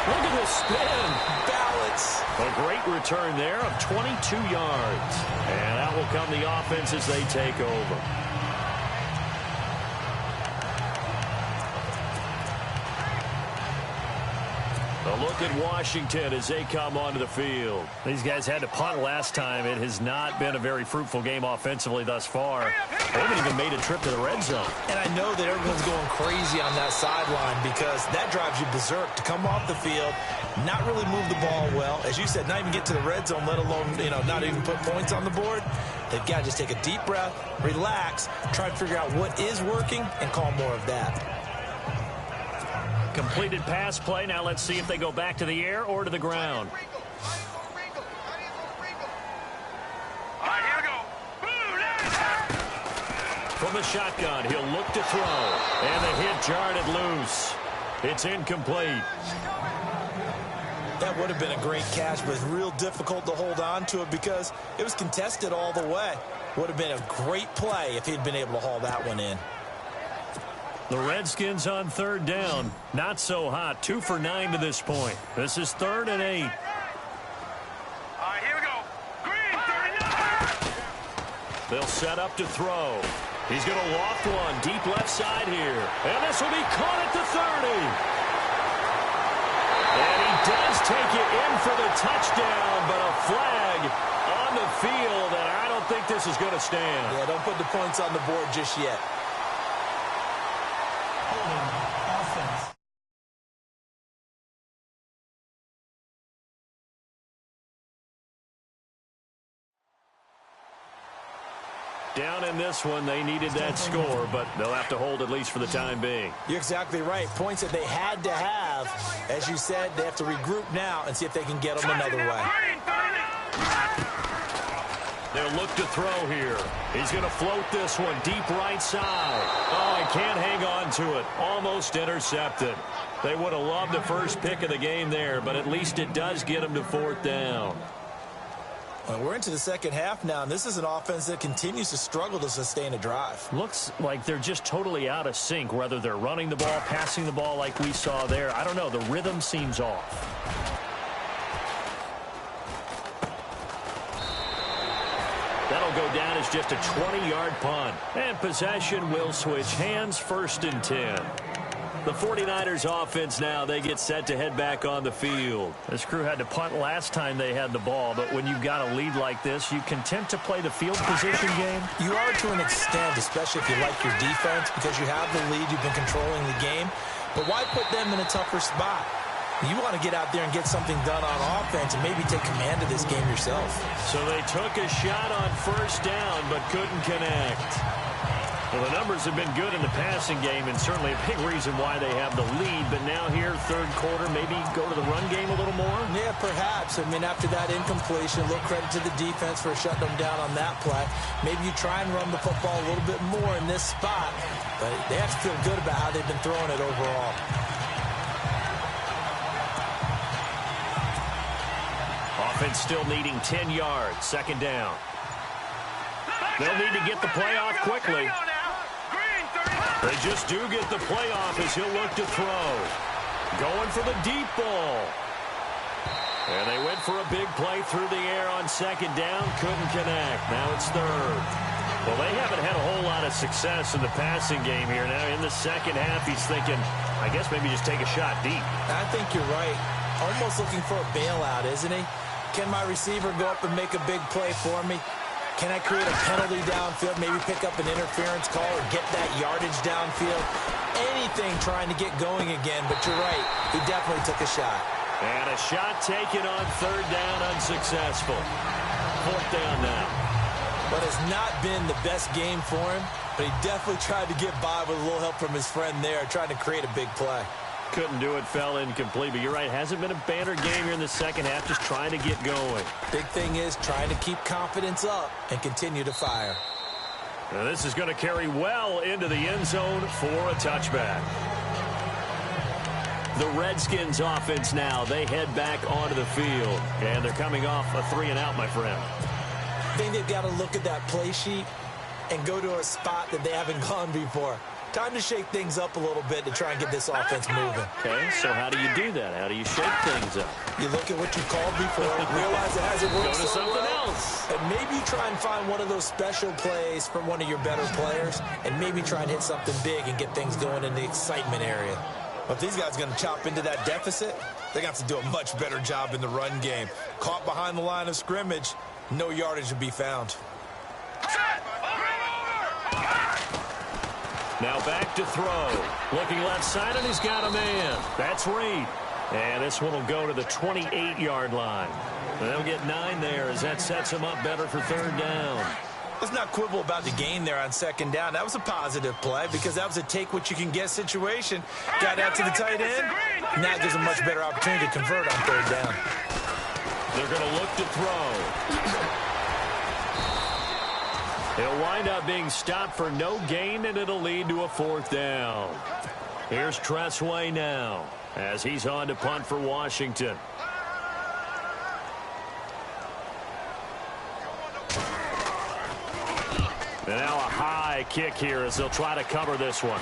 Look at the spin. Balance. A great return there of 22 yards. And out will come the offense as they take over. A look at Washington as they come onto the field. These guys had to punt last time. It has not been a very fruitful game offensively thus far. They haven't even made a trip to the red zone. And I know that everyone's going crazy on that sideline because that drives you berserk to come off the field, not really move the ball well. As you said, not even get to the red zone, let alone, not even put points on the board. They've got to just take a deep breath, relax, try to figure out what is working, and call more of that. Completed pass play. Now let's see if they go back to the air or to the ground. All right, here we go. From the shotgun, he'll look to throw. And the hit jarred it loose. It's incomplete. That would have been a great catch, but it's real difficult to hold on to it because it was contested all the way. Would have been a great play if he'd been able to haul that one in. The Redskins on 3rd down. Not so hot. 2 for 9 to this point. This is 3rd and 8. All right, here we go. Green, 39. They'll set up to throw. He's going to loft one deep left side here. And this will be caught at the 30. And he does take it in for the touchdown, but a flag on the field, and I don't think this is going to stand. Yeah, don't put the points on the board just yet. Holding offense. Down in this one, they needed that score, but they'll have to hold at least for the time being. You're exactly right. Points that they had to have. As you said, they have to regroup now and see if they can get them another way. They'll look to throw here. He's going to float this one deep right side. Oh, he can't hang on to it. Almost intercepted. They would have loved the first pick of the game there, but at least it does get them to 4th down. Well, we're into the second half now, and this is an offense that continues to struggle to sustain a drive. Looks like they're just totally out of sync, whether they're running the ball, passing the ball like we saw there. I don't know. The rhythm seems off. That'll go down as just a 20-yard punt. And possession will switch hands, 1st and 10. The 49ers offense now, they get set to head back on the field. This crew had to punt last time they had the ball, but when you've got a lead like this, you content to play the field position game? You are to an extent, especially if you like your defense, because you have the lead, you've been controlling the game. But why put them in a tougher spot? You want to get out there and get something done on offense and maybe take command of this game yourself. So they took a shot on 1st down, but couldn't connect. Well, the numbers have been good in the passing game, and certainly a big reason why they have the lead. But now here, 3rd quarter, maybe go to the run game a little more? Yeah, perhaps. I mean, after that incompletion, a little credit to the defense for shutting them down on that play. Maybe you try and run the football a little bit more in this spot. But they have to feel good about how they've been throwing it overall. Offense still needing 10 yards, 2nd down. They'll need to get the play off quickly. They just do get the play off as he'll look to throw. Going for the deep ball. And they went for a big play through the air on 2nd down. Couldn't connect. Now it's 3rd. Well, they haven't had a whole lot of success in the passing game here. Now in the second half, he's thinking, I guess maybe just take a shot deep. I think you're right. Almost looking for a bailout, isn't he? Can my receiver go up and make a big play for me? Can I create a penalty downfield, maybe pick up an interference call or get that yardage downfield? Anything trying to get going again, but you're right. He definitely took a shot. And a shot taken on 3rd down, unsuccessful. 4th down now. But it's not been the best game for him, but he definitely tried to get by with a little help from his friend there, trying to create a big play. Couldn't do it, fell incomplete. But you're right, hasn't been a banner game here in the second half, just trying to get going. Big thing is trying to keep confidence up and continue to fire. Now this is going to carry well into the end zone for a touchback. The Redskins offense now, they head back onto the field. And they're coming off a 3-and-out, my friend. I think they've got to look at that play sheet and go to a spot that they haven't gone before. Time to shake things up a little bit to try and get this offense moving. Okay, so how do you do that? How do you shake things up? You look at what you called before, realize it hasn't worked Go to so something well, else. and maybe you try and find one of those special plays from one of your better players, and maybe try and hit something big and get things going in the excitement area. But these guys are going to chop into that deficit. They're going to have to do a much better job in the run game. Caught behind the line of scrimmage, no yardage to be found. Now back to throw. Looking left side, and he's got a man. That's Reed. And this one will go to the 28-yard line. They'll get 9 there as that sets him up better for 3rd down. Let's not quibble about the gain there on 2nd down. That was a positive play because that was a take-what-you-can-get situation. Got out to the tight end. Now it gives a much better opportunity to convert on 3rd down. They're going to look to throw. He'll wind up being stopped for no gain, and it'll lead to a 4th down. Here's Tressway now as he's on to punt for Washington. And now a high kick here as they'll try to cover this one.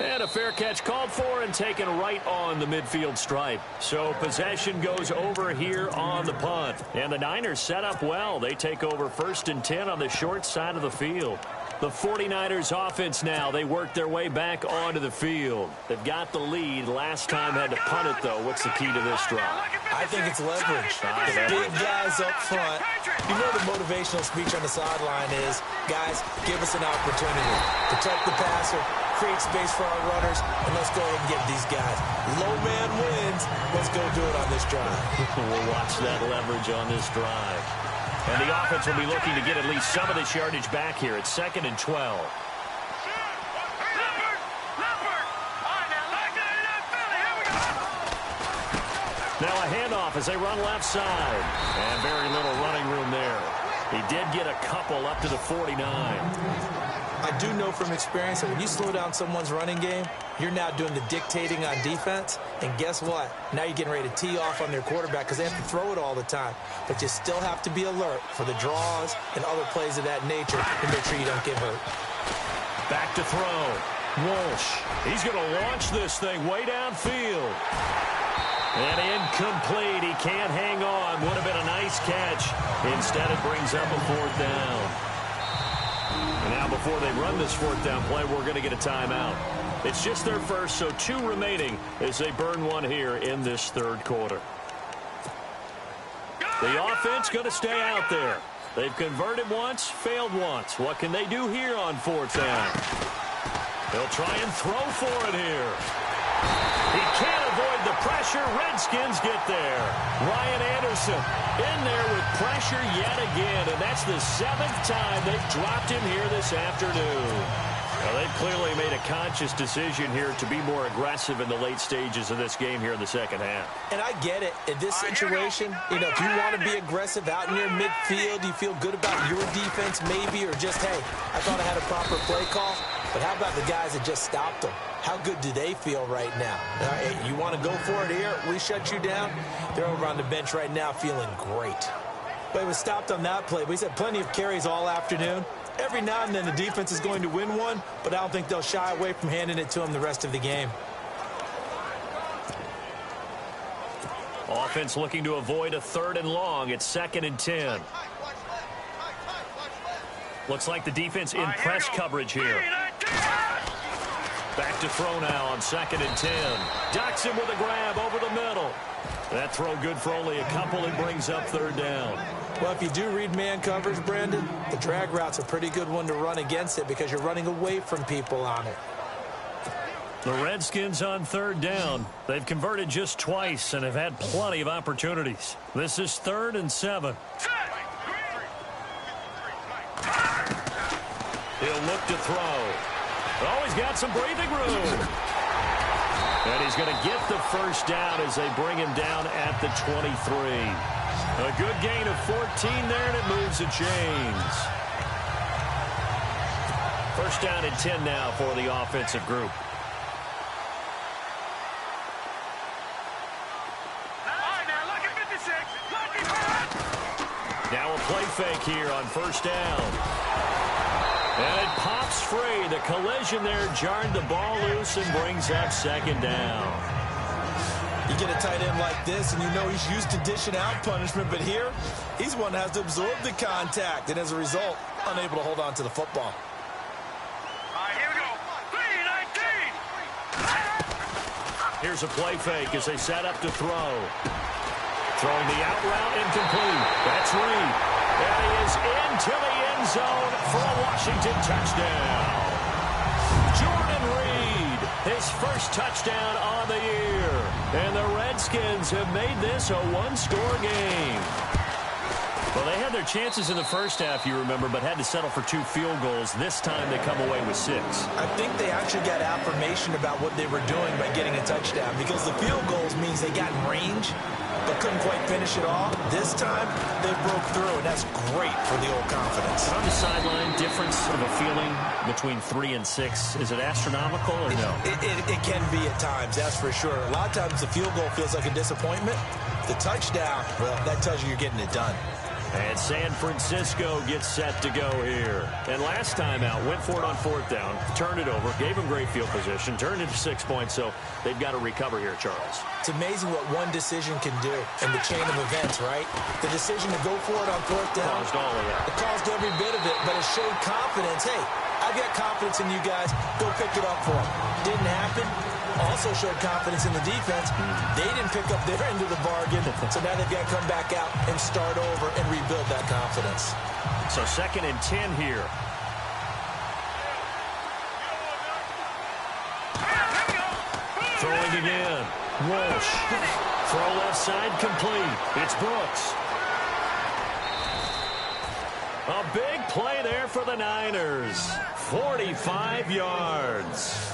And a fair catch called for and taken right on the midfield stripe. So possession goes over here on the punt. And the Niners set up well. They take over 1st and 10 on the short side of the field. The 49ers offense now. They work their way back onto the field. They've got the lead. Last time had to punt it, though. What's the key to this drive? I think it's leverage. The big guys up front. You know the motivational speech on the sideline is, guys, give us an opportunity. Protect the passer, create space for our runners, and let's go ahead and get these guys. Low man wins. Let's go do it on this drive. We'll watch that leverage on this drive. And the offense will be looking to get at least some of this yardage back here. It's 2nd and 12. Now a handoff as they run left side. And very little running room there. He did get a couple up to the 49. I do know from experience that when you slow down someone's running game, you're now doing the dictating on defense. And guess what? Now you're getting ready to tee off on their quarterback because they have to throw it all the time. But you still have to be alert for the draws and other plays of that nature to make sure you don't get hurt. Back to throw. Walsh. He's going to launch this thing way downfield. And incomplete. He can't hang on. Would have been a nice catch. Instead, it brings up a 4th down. And now before they run this 4th down play, we're going to get a timeout. It's just their first, so 2 remaining as they burn one here in this 3rd quarter. The offense going to stay out there. They've converted once, failed once. What can they do here on 4th down? They'll try and throw for it here. He can't avoid the pressure. Redskins get there. Ryan Anderson in there with pressure yet again, and that's the 7th time they've dropped him here this afternoon. Well, they've clearly made a conscious decision here to be more aggressive in the late stages of this game here in the 2nd half. And I get it. In this situation, you know, if you want to be aggressive out in your midfield, you feel good about your defense maybe, or just, hey, I thought I had a proper play call. But how about the guys that just stopped them? How good do they feel right now? You want to go for it here? We shut you down? They're over on the bench right now feeling great. But he was stopped on that play. He's had plenty of carries all afternoon. Every now and then the defense is going to win one, but I don't think they'll shy away from handing it to him the rest of the game. Offense looking to avoid a 3rd and long. It's 2nd and 10. Looks like the defense in press coverage here. Back to throw now on 2nd and 10. Jackson with a grab over the middle. That throw good for only a couple. It brings up 3rd down. Well, if you do read man coverage, Brandon, the drag route's a pretty good one to run against it because you're running away from people on it. The Redskins on 3rd down. They've converted just twice and have had plenty of opportunities. This is 3rd and 7. He'll look to throw. Oh, he's got some breathing room. And he's going to get the 1st down as they bring him down at the 23. A good gain of 14 there, and it moves the chains. 1st down and 10 now for the offensive group. Now a play fake here on 1st down. And it pops free. The collision there jarred the ball loose and brings up 2nd down. You get a tight end like this, and you know he's used to dishing out punishment, but here, he's one that has to absorb the contact, and as a result, unable to hold on to the football. All right, here we go. 3-19. Here's a play fake as they set up to throw. Throwing the out route incomplete. That's Reed. And he is into the end zone for a Washington touchdown. Jordan Reed, his 1st touchdown on the year. And the Redskins have made this a 1-score game. Well, they had their chances in the 1st half, you remember, but had to settle for 2 field goals. This time they come away with 6. I think they actually got affirmation about what they were doing by getting a touchdown because the field goals means they got in range but couldn't quite finish it off. This time, they broke through, and that's great for the old confidence. On the sideline, difference of a feeling between 3 and 6, is it astronomical or no? It can be at times, that's for sure. A lot of times the field goal feels like a disappointment. The touchdown, well, that tells you you're getting it done. And San Francisco gets set to go here. And last time out, went for it on 4th down, turned it over, gave them great field position, turned it to 6 points, so they've got to recover here, Charles. It's amazing what one decision can do in the chain of events, right? The decision to go for it on 4th down. Caused all of that. It caused every bit of it, but it showed confidence. Hey, I've got confidence in you guys. Go pick it up for them. Didn't happen. Also showed confidence in the defense. They didn't pick up their end of the bargain, so now they've got to come back out and start over and rebuild that confidence. So 2nd and 10 here. Throwing again. Walsh. Throw left side complete. It's Brooks. A big play there for the Niners. 45 yards.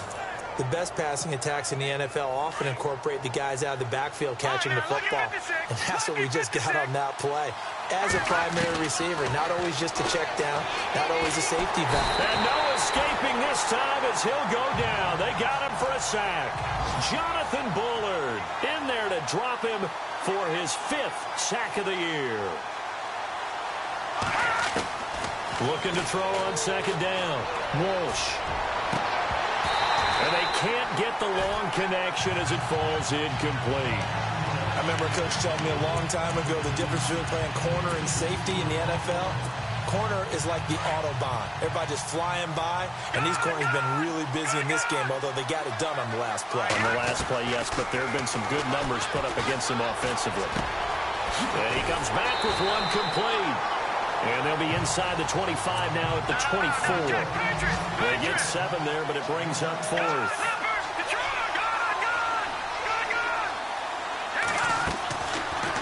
The best passing attacks in the NFL often incorporate the guys out of the backfield catching the football. And that's what we just got on that play. As a primary receiver, not always just a check down, not always a safety valve. And no escaping this time as he'll go down. They got him for a sack. Jonathan Bullard in there to drop him for his 5th sack of the year. Looking to throw on 2nd down. Walsh. And they can't get the long connection as it falls incomplete. I remember Coach telling me a long time ago the difference between playing corner and safety in the NFL. Corner is like the Autobahn. Everybody just flying by, and these corners have been really busy in this game, although they got it done on the last play. On the last play, yes, but there have been some good numbers put up against them offensively. And he comes back with one complete. And they'll be inside the 25 now at the 24. They get 7 there, but it brings up 4th.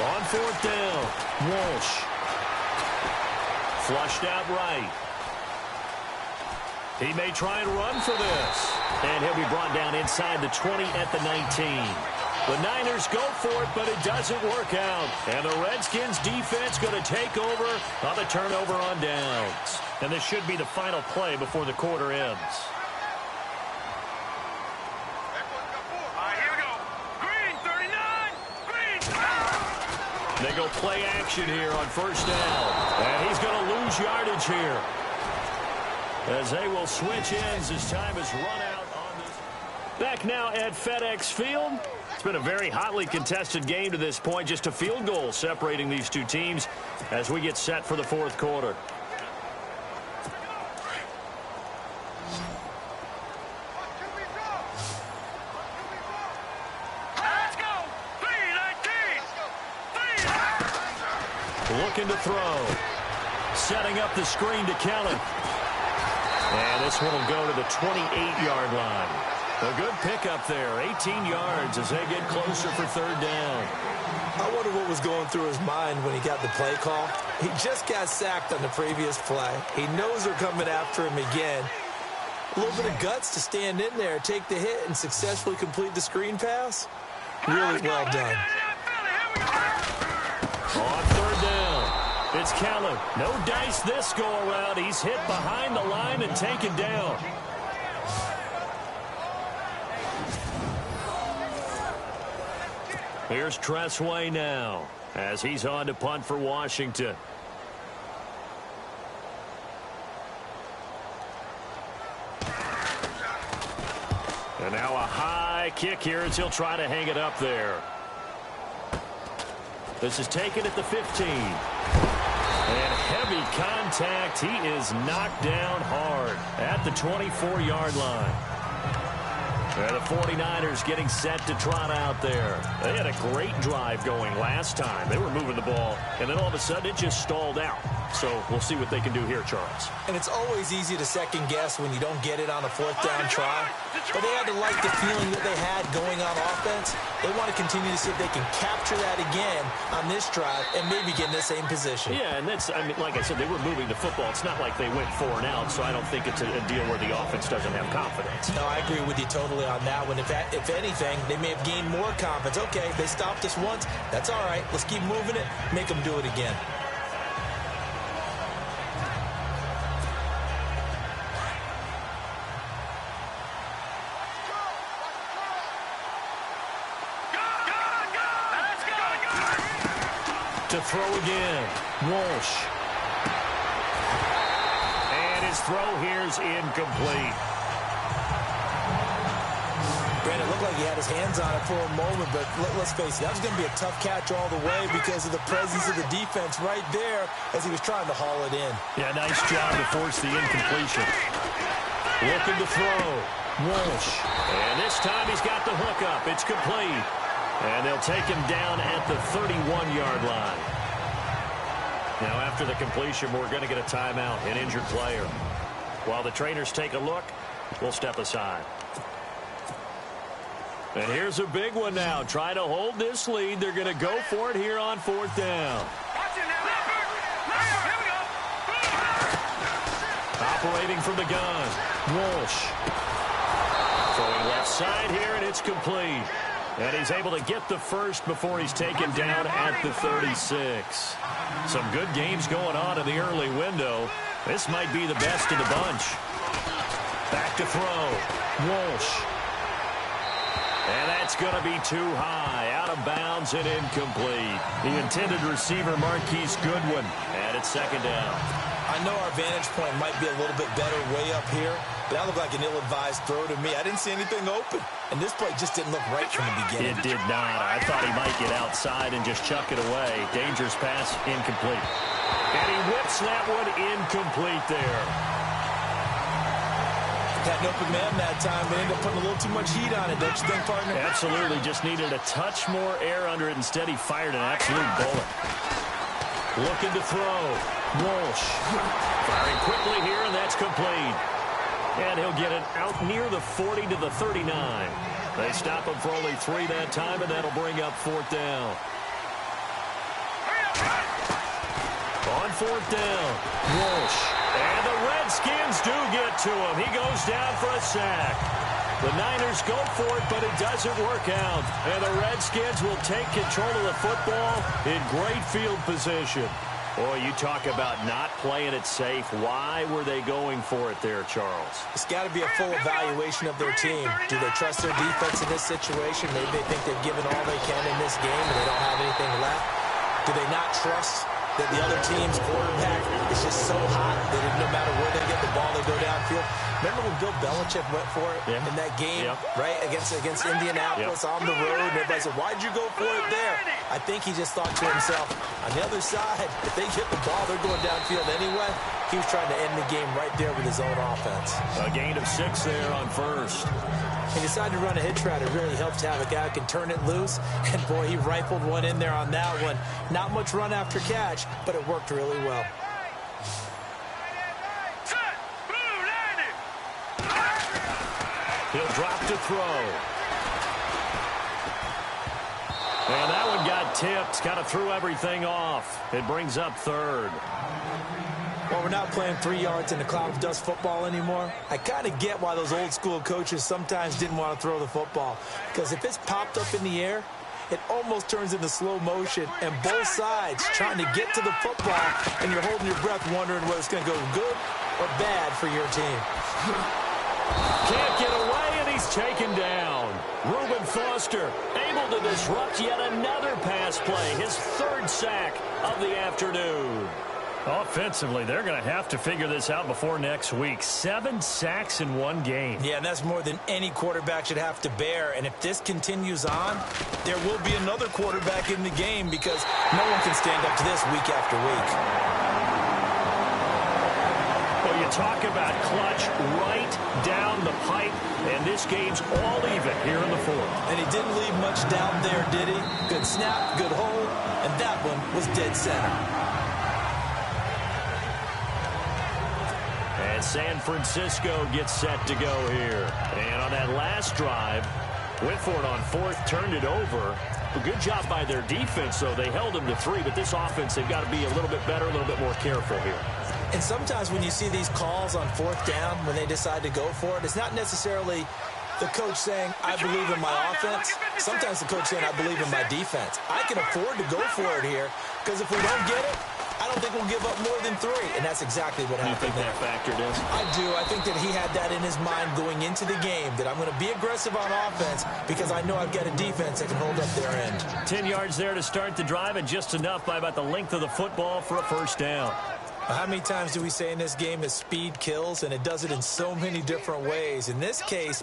On 4th down, Walsh. Flushed out right. He may try and run for this. And he'll be brought down inside the 20 at the 19. The Niners go for it, but it doesn't work out. And the Redskins defense going to take over on the turnover on downs. And this should be the final play before the quarter ends. Here we go. Green, 39. Green. They go play action here on 1st down. And he's going to lose yardage here, as they will switch ends as time is run out on this. Back now at FedEx Field. It's been a very hotly contested game to this point. Just a field goal separating these two teams as we get set for the 4th quarter. Let's go. 3-19. Looking to throw. Setting up the screen to Kelly. And this one will go to the 28-yard line. A good pickup there, 18 yards as they get closer for 3rd down. I wonder what was going through his mind when he got the play call. He just got sacked on the previous play. He knows they're coming after him again. A little bit of guts to stand in there, take the hit, and successfully complete the screen pass. Really well done. On 3rd down, it's Kellen. No dice this go-around. He's hit behind the line and taken down. Here's Tressway now as he's on to punt for Washington. And now a high kick here as he'll try to hang it up there. This is taken at the 15. And heavy contact. He is knocked down hard at the 24-yard line. And the 49ers getting set to trot out there. They had a great drive going last time. They were moving the ball, and then all of a sudden it just stalled out. So we'll see what they can do here, Charles. And it's always easy to second guess when you don't get it on a 4th down try. But they had to like the feeling that they had going on offense. They want to continue to see if they can capture that again on this drive and maybe get in the same position. Yeah, and that's, I mean, like I said, they were moving the football. It's not like they went 4 and out, so I don't think it's a deal where the offense doesn't have confidence. No, I agree with you totally on that one. If anything, they may have gained more confidence. Okay, they stopped us once. That's all right. Let's keep moving it. Make them do it again. to throw again. Walsh. And his throw here's incomplete. Brandon, it looked like he had his hands on it for a moment, but let's face it, that was going to be a tough catch all the way because of the presence of the defense right there as he was trying to haul it in. Yeah, nice job to force the incompletion. Looking to throw. Walsh. And this time he's got the hook up. It's complete. And they'll take him down at the 31-yard line. Now, after the completion, we're going to get a timeout, an injured player. While the trainers take a look, we'll step aside. And here's a big one now. Trying to hold this lead. They're going to go for it here on 4th down. Operating from the gun. Walsh. Throwing left side here, and it's complete. And he's able to get the first before he's taken down at the 36. Some good games going on in the early window. This might be the best of the bunch. Back to throw. Walsh. And that's going to be too high. Out of bounds and incomplete. The intended receiver, Marquise Goodwin. And it's 2nd down. I know our vantage point might be a little bit better way up here, but that looked like an ill-advised throw to me. I didn't see anything open, and this play just didn't look right from the beginning. It did not. I thought he might get outside and just chuck it away. Dangerous pass, incomplete. And he whips that one incomplete there. Had an open man that time, but ended up putting a little too much heat on it, don't you think, partner? Absolutely. Just needed a touch more air under it. Instead, he fired an absolute bullet. Looking to throw. Walsh. Firing quickly here, and that's complete. And he'll get it out near the 40 to the 39. They stop him for only 3 that time, and that'll bring up 4th down. On 4th down, Walsh. And the Redskins do get to him. He goes down for a sack. The Niners go for it, but it doesn't work out. And the Redskins will take control of the football in great field position. Boy, you talk about not playing it safe. Why were they going for it there, Charles? It's got to be a full evaluation of their team. Do they trust their defense in this situation? Maybe they think they've given all they can in this game and they don't have anything left. Do they not trust that the other team's quarterback is just so hot that no matter where they get the ball, they go downfield? Remember when Bill Belichick went for it in that game, right, against Indianapolis on the road, and everybody said, why'd you go for it there? I think he just thought to himself, on the other side, if they get the ball, they're going downfield anyway. He was trying to end the game right there with his own offense. A gain of 6 there on first. He decided to run a hitch route. It really helps to have a guy who can turn it loose. And, boy, he rifled one in there on that one. Not much run after catch, but it worked really well. He'll drop to throw. And that one got tipped. Kind of threw everything off. It brings up 3rd. Well, we're not playing 3 yards in a cloud of dust football anymore. I kind of get why those old school coaches sometimes didn't want to throw the football. Because if it's popped up in the air, it almost turns into slow motion. And both sides trying to get to the football, and you're holding your breath wondering whether it's going to go good or bad for your team. Can't get away, and he's taken down. Reuben Foster able to disrupt yet another pass play. His 3rd sack of the afternoon. Offensively, they're going to have to figure this out before next week. 7 sacks in 1 game. Yeah, and that's more than any quarterback should have to bear. And if this continues on, there will be another quarterback in the game because no one can stand up to this week after week. Well, you talk about clutch right down the pipe, and this game's all even here in the 4th. And he didn't leave much down there, did he? Good snap, good hold, and that one was dead center. And San Francisco gets set to go here. And on that last drive, went for it on 4th, turned it over. A good job by their defense, though. They held them to 3, but this offense, they've got to be a little bit better, a little bit more careful here. And sometimes when you see these calls on 4th down, when they decide to go for it, it's not necessarily the coach saying, I believe in my offense. Sometimes the coach saying, I believe in my defense. I can afford to go for it here because if we don't get it, I don't think we'll give up more than 3, and that's exactly what happened. You think that factored in? I do. I think that he had that in his mind going into the game, that I'm going to be aggressive on offense because I know I've got a defense that can hold up their end. 10 yards there to start the drive, and just enough by about the length of the football for a first down. How many times do we say in this game that speed kills, and it does it in so many different ways? In this case,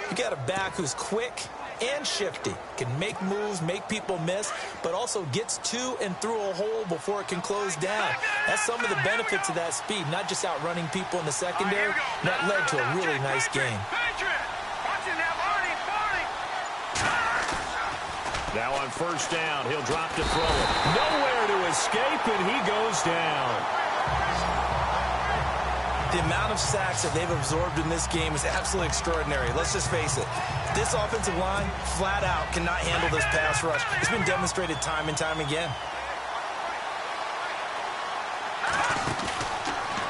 you got a back who's quick and shifty, can make moves, make people miss, but also gets to and through a hole before it can close down. That's some of the benefits of that speed, not just outrunning people in the secondary. That led to a really nice game. Now on first down, he'll drop to throw it. Nowhere to escape, and he goes down. The amount of sacks that they've absorbed in this game is absolutely extraordinary. Let's just face it. This offensive line, flat out, cannot handle this pass rush. It's been demonstrated time and time again.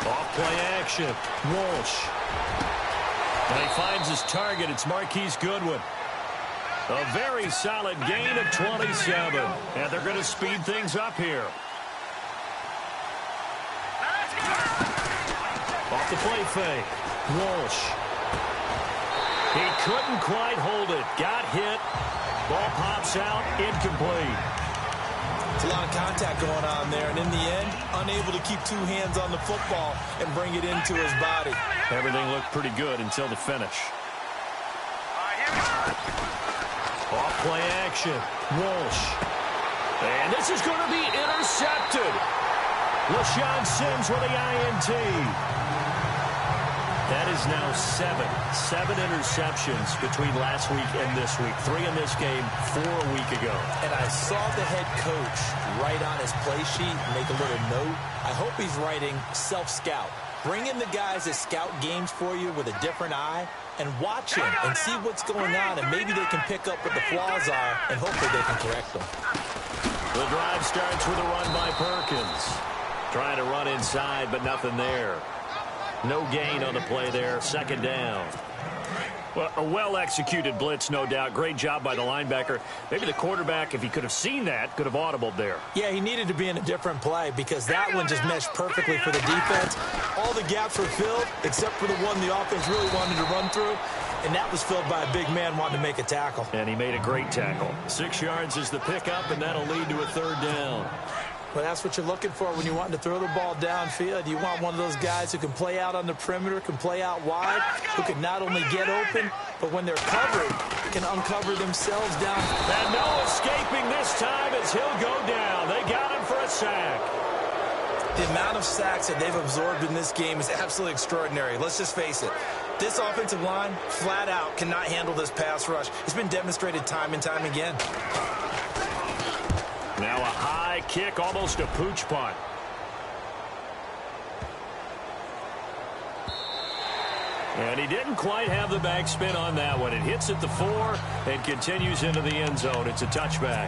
Off-play action. Walsh. And he finds his target. It's Marquise Goodwin. A very solid gain of 27. And they're going to speed things up here. Off the play fake. Walsh. He couldn't quite hold it. Got hit. Ball pops out. Incomplete. It's a lot of contact going on there, and in the end, unable to keep 2 hands on the football and bring it into his body. Everything looked pretty good until the finish. Off-play action. Walsh. And this is going to be intercepted. LaShawn Sims with the INT. That is now 7 interceptions between last week and this week. 3 in this game, 4 a week ago. And I saw the head coach write on his play sheet, make a little note. I hope he's writing self-scout. Bring in the guys that scout games for you with a different eye and watch him and see what's going on, and maybe they can pick up what the flaws are, and hopefully they can correct them. The drive starts with a run by Perkins. Trying to run inside, but nothing there. No gain on the play there. Second down. Well, a well-executed blitz, no doubt. Great job by the linebacker. Maybe the quarterback, if he could have seen that, could have audibled there. Yeah, he needed to be in a different play because that one just meshed perfectly for the defense. All the gaps were filled except for the one the offense really wanted to run through, and that was filled by a big man wanting to make a tackle. And he made a great tackle. 6 yards is the pickup, and that'll lead to a third down. Well, that's what you're looking for when you want to throw the ball downfield. You want one of those guys who can play out on the perimeter, can play out wide, who can not only get open, but when they're covered, can uncover themselves down. And no escaping this time as he'll go down. They got him for a sack. The amount of sacks that they've absorbed in this game is absolutely extraordinary. Let's just face it. This offensive line, flat out, cannot handle this pass rush. It's been demonstrated time and time again. Now a high kick, almost a pooch punt. And he didn't quite have the backspin on that one. It hits at the 4 and continues into the end zone. It's a touchback.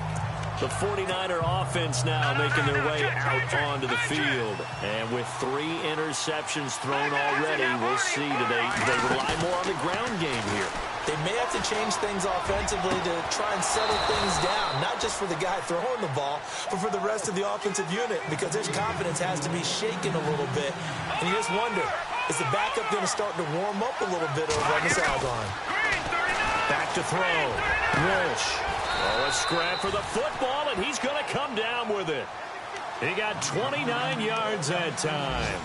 The 49er offense now making their way out onto the field. And with 3 interceptions thrown already, we'll see. Do they rely more on the ground game here? They may have to change things offensively to try and settle things down, not just for the guy throwing the ball, but for the rest of the offensive unit, because their confidence has to be shaken a little bit. And you just wonder, is the backup going to start to warm up a little bit over on the sideline? Back to throw. Walsh. Oh, a scrap for the football, and he's going to come down with it. He got 29 yards that time.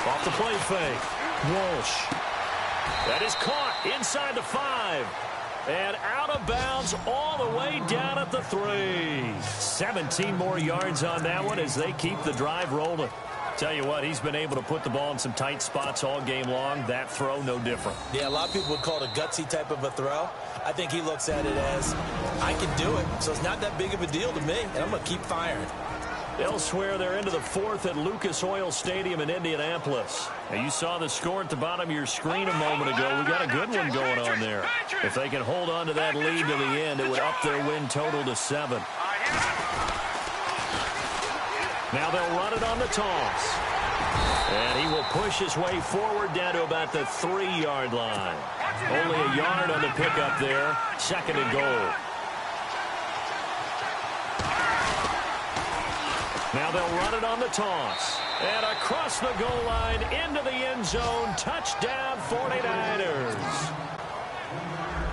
Off the play fake. Walsh. That is caught inside the 5. And out of bounds all the way down at the 3. 17 more yards on that one as they keep the drive rolling. Tell you what, he's been able to put the ball in some tight spots all game long. That throw, no different. Yeah, a lot of people would call it a gutsy type of a throw. I think he looks at it as, I can do it, so it's not that big of a deal to me, and I'm going to keep firing. Elsewhere, they're into the 4th at Lucas Oil Stadium in Indianapolis. Now, you saw the score at the bottom of your screen a moment ago. We got a good one going on there. If they can hold on to that lead to the end, it would up their win total to 7. Now they'll run it on the toss. And he will push his way forward down to about the 3-yard line. Only a yard on the pickup there. 2nd and goal. Now they'll run it on the toss. And across the goal line into the end zone. Touchdown 49ers.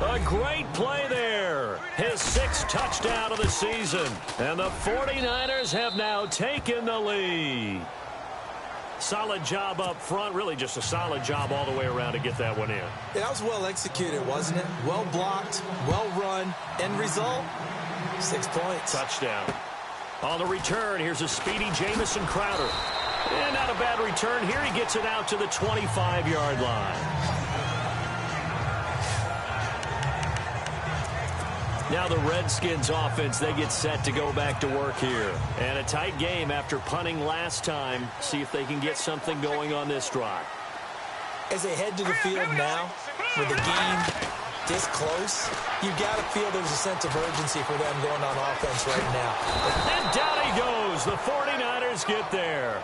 A great play there. His 6th touchdown of the season. And the 49ers have now taken the lead. Solid job up front. Really just a solid job all the way around to get that one in. Yeah, that was well executed, wasn't it? Well blocked, well run. End result, 6 points. Touchdown. On the return, here's a speedy Jamison Crowder. And not a bad return here. He gets it out to the 25-yard line. Now the Redskins offense, they get set to go back to work here. And a tight game after punting last time. See if they can get something going on this drive. As they head to the field now, with the game this close, you've got to feel there's a sense of urgency for them going on offense right now. And down he goes. The 49ers get there.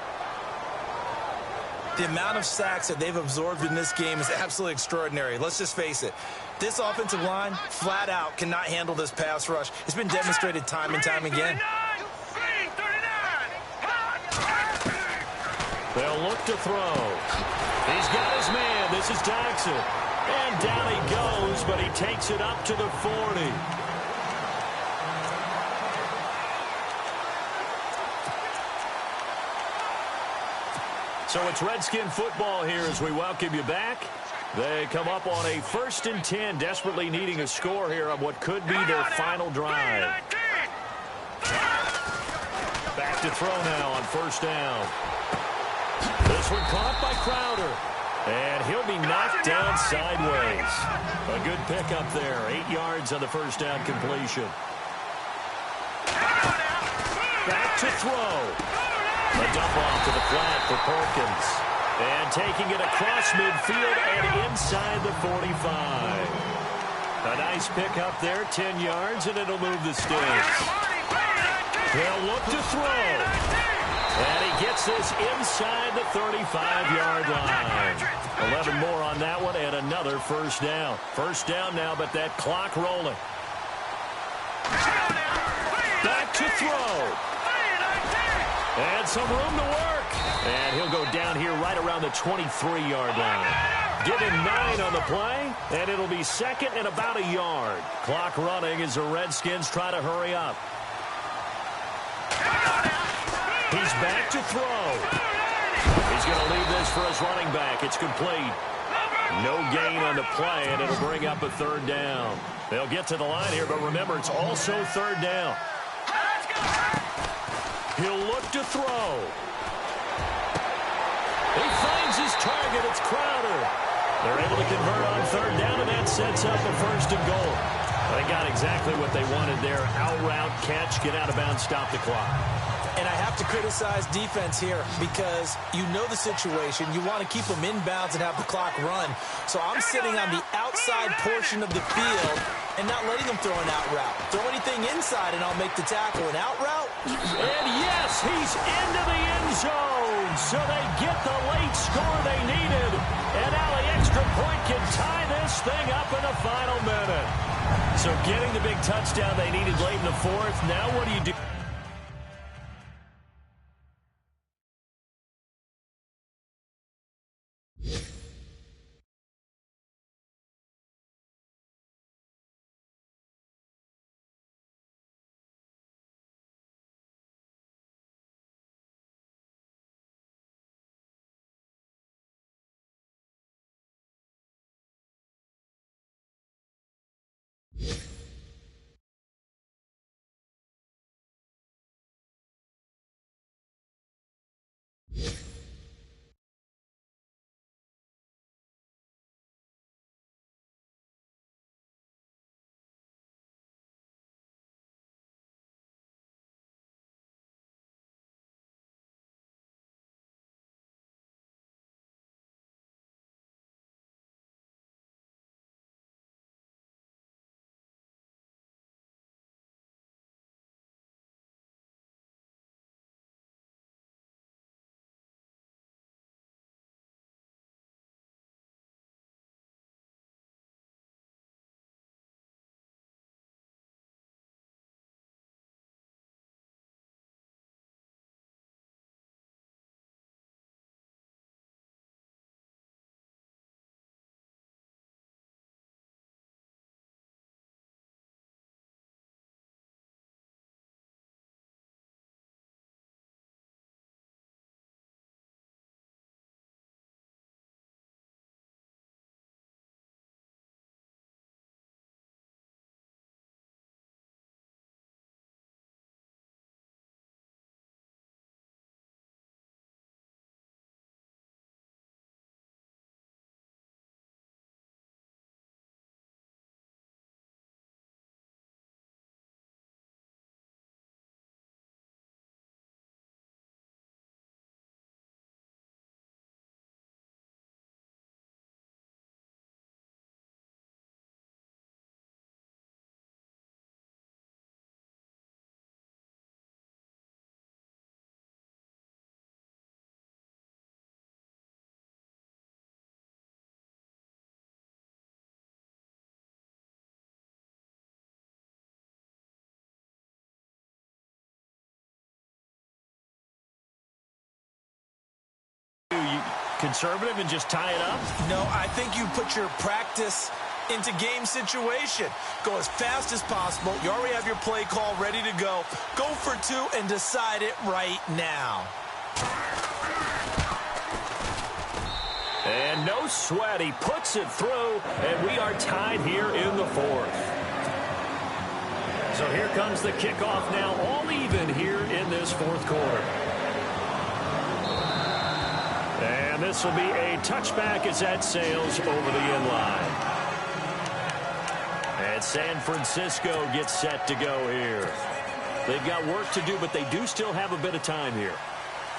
The amount of sacks that they've absorbed in this game is absolutely extraordinary. Let's just face it. This offensive line, flat out, cannot handle this pass rush. It's been demonstrated time and time again. They'll look to throw. He's got his man. This is Jackson. And down he goes, but he takes it up to the 40. So it's Redskin football here as we welcome you back. They come up on a 1st and 10, desperately needing a score here on what could be their final drive. Back to throw now on 1st down. This one caught by Crowder. And he'll be knocked down sideways. A good pickup there. 8 yards on the 1st down completion. Back to throw. A dump off to the flat for Perkins. And taking it across midfield and inside the 45. A nice pickup there, 10 yards, and it'll move the sticks. They'll look to throw. And he gets this inside the 35-yard line. 11 more on that one and another 1st down. 1st down now, but that clock rolling. Back to throw. And some room to work. And he'll go down here right around the 23-yard line. Give him 9 on the play, and it'll be 2nd and about a yard. Clock running as the Redskins try to hurry up. He's back to throw. He's going to leave this for his running back. It's complete. No gain on the play, and it'll bring up a 3rd down. They'll get to the line here, but remember, it's also 3rd down. He'll look to throw. He finds his target. It's Crowder. They're able to convert on 3rd down, and that sets up a 1st and goal. They got exactly what they wanted there. Out route, catch, get out of bounds, stop the clock. And I have to criticize defense here because you know the situation. You want to keep them inbounds and have the clock run. So I'm sitting on the outside portion of the field and not letting them throw an out route. Throw anything inside and I'll make the tackle. An out route? And yes, he's into the end zone. So they get the late score they needed. And now the extra point can tie this thing up in the final minute. So getting the big touchdown they needed late in the 4th. Now what do you do? conservative and just tie it up? No, I think you put your practice into game situation. Go as fast as possible. You already have your play call ready to go. Go for two and decide it right now. And no sweat. He puts it through, and we are tied here in the fourth. So here comes the kickoff now, all even here in this fourth quarter. And this will be a touchback as that sails over the end line. And San Francisco gets set to go here. They've got work to do, but they do still have a bit of time here.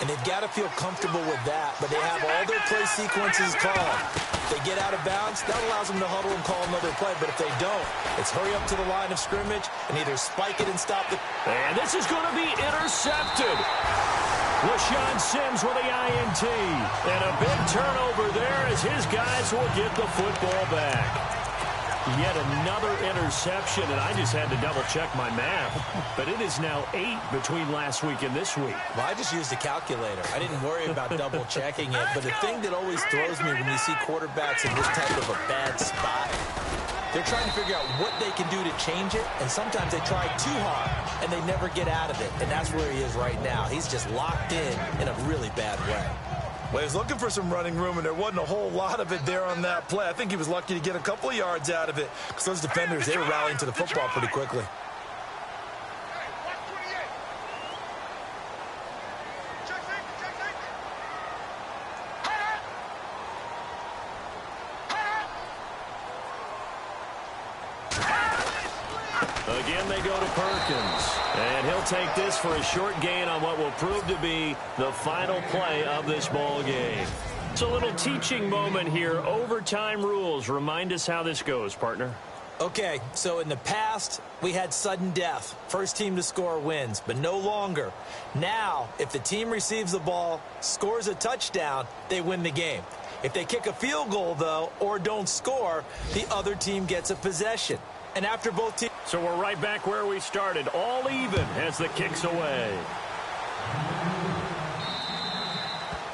And they've got to feel comfortable with that, but they have all their play sequences called. If they get out of bounds, that allows them to huddle and call another play, but if they don't, it's hurry up to the line of scrimmage and either spike it and stop it. And this is going to be intercepted. LaShawn Sims with the INT. And a big turnover there as his guys will get the football back. Yet another interception, and I just had to double-check my math. But it is now 8 between last week and this week. Well, I just used a calculator. I didn't worry about double-checking it. But the thing that always throws me when you see quarterbacks in this type of a bad spot, they're trying to figure out what they can do to change it, and sometimes they try too hard, and they never get out of it. And that's where he is right now. He's just locked in a really bad way. Well, he was looking for some running room, and there wasn't a whole lot of it there on that play. I think he was lucky to get a couple of yards out of it because those defenders, they were rallying to the football pretty quickly. Again, they go to Perkins. And he'll take this for a short gain on what will prove to be the final play of this ball game. It's a little teaching moment here. Overtime rules. Remind us how this goes, partner. Okay, so in the past, we had sudden death. First team to score wins, but no longer. Now, if the team receives the ball, scores a touchdown, they win the game. If they kick a field goal, though, or don't score, the other team gets a possession. And after both teams... So we're right back where we started, all even as the kick's away.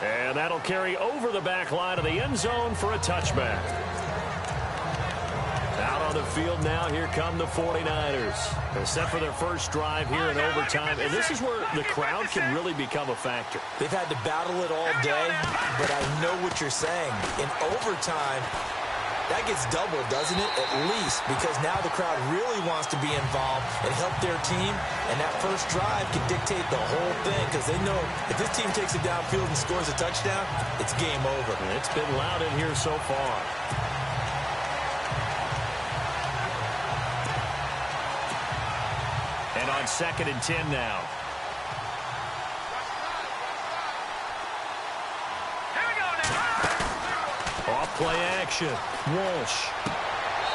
And that'll carry over the back line of the end zone for a touchback. Out on the field now, here come the 49ers. They're set for their first drive here in overtime, and this is where the crowd can really become a factor. They've had to battle it all day, but I know what you're saying. In overtime... that gets doubled, doesn't it? At least, because now the crowd really wants to be involved and help their team, and that first drive can dictate the whole thing because they know if this team takes it downfield and scores a touchdown, it's game over. And it's been loud in here so far. And on 2nd and 10 now. Off-play action. Walsh.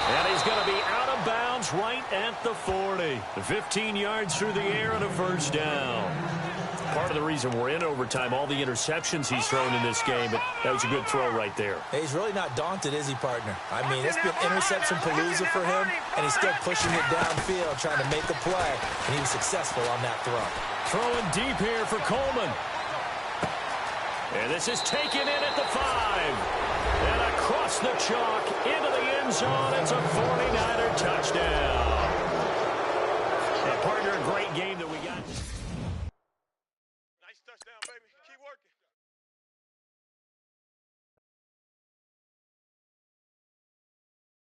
And he's going to be out of bounds right at the 40. 15 yards through the air and a first down. Part of the reason we're in overtime, all the interceptions he's thrown in this game, but that was a good throw right there. Hey, he's really not daunted, is he, partner? I mean, it's been interception palooza for him, and he's still pushing it downfield, trying to make a play, and he was successful on that throw. Throwing deep here for Coleman. And this is taken in at the 5. And across the chalk into the end zone. It's a 49er touchdown. Partner, a great game that we got.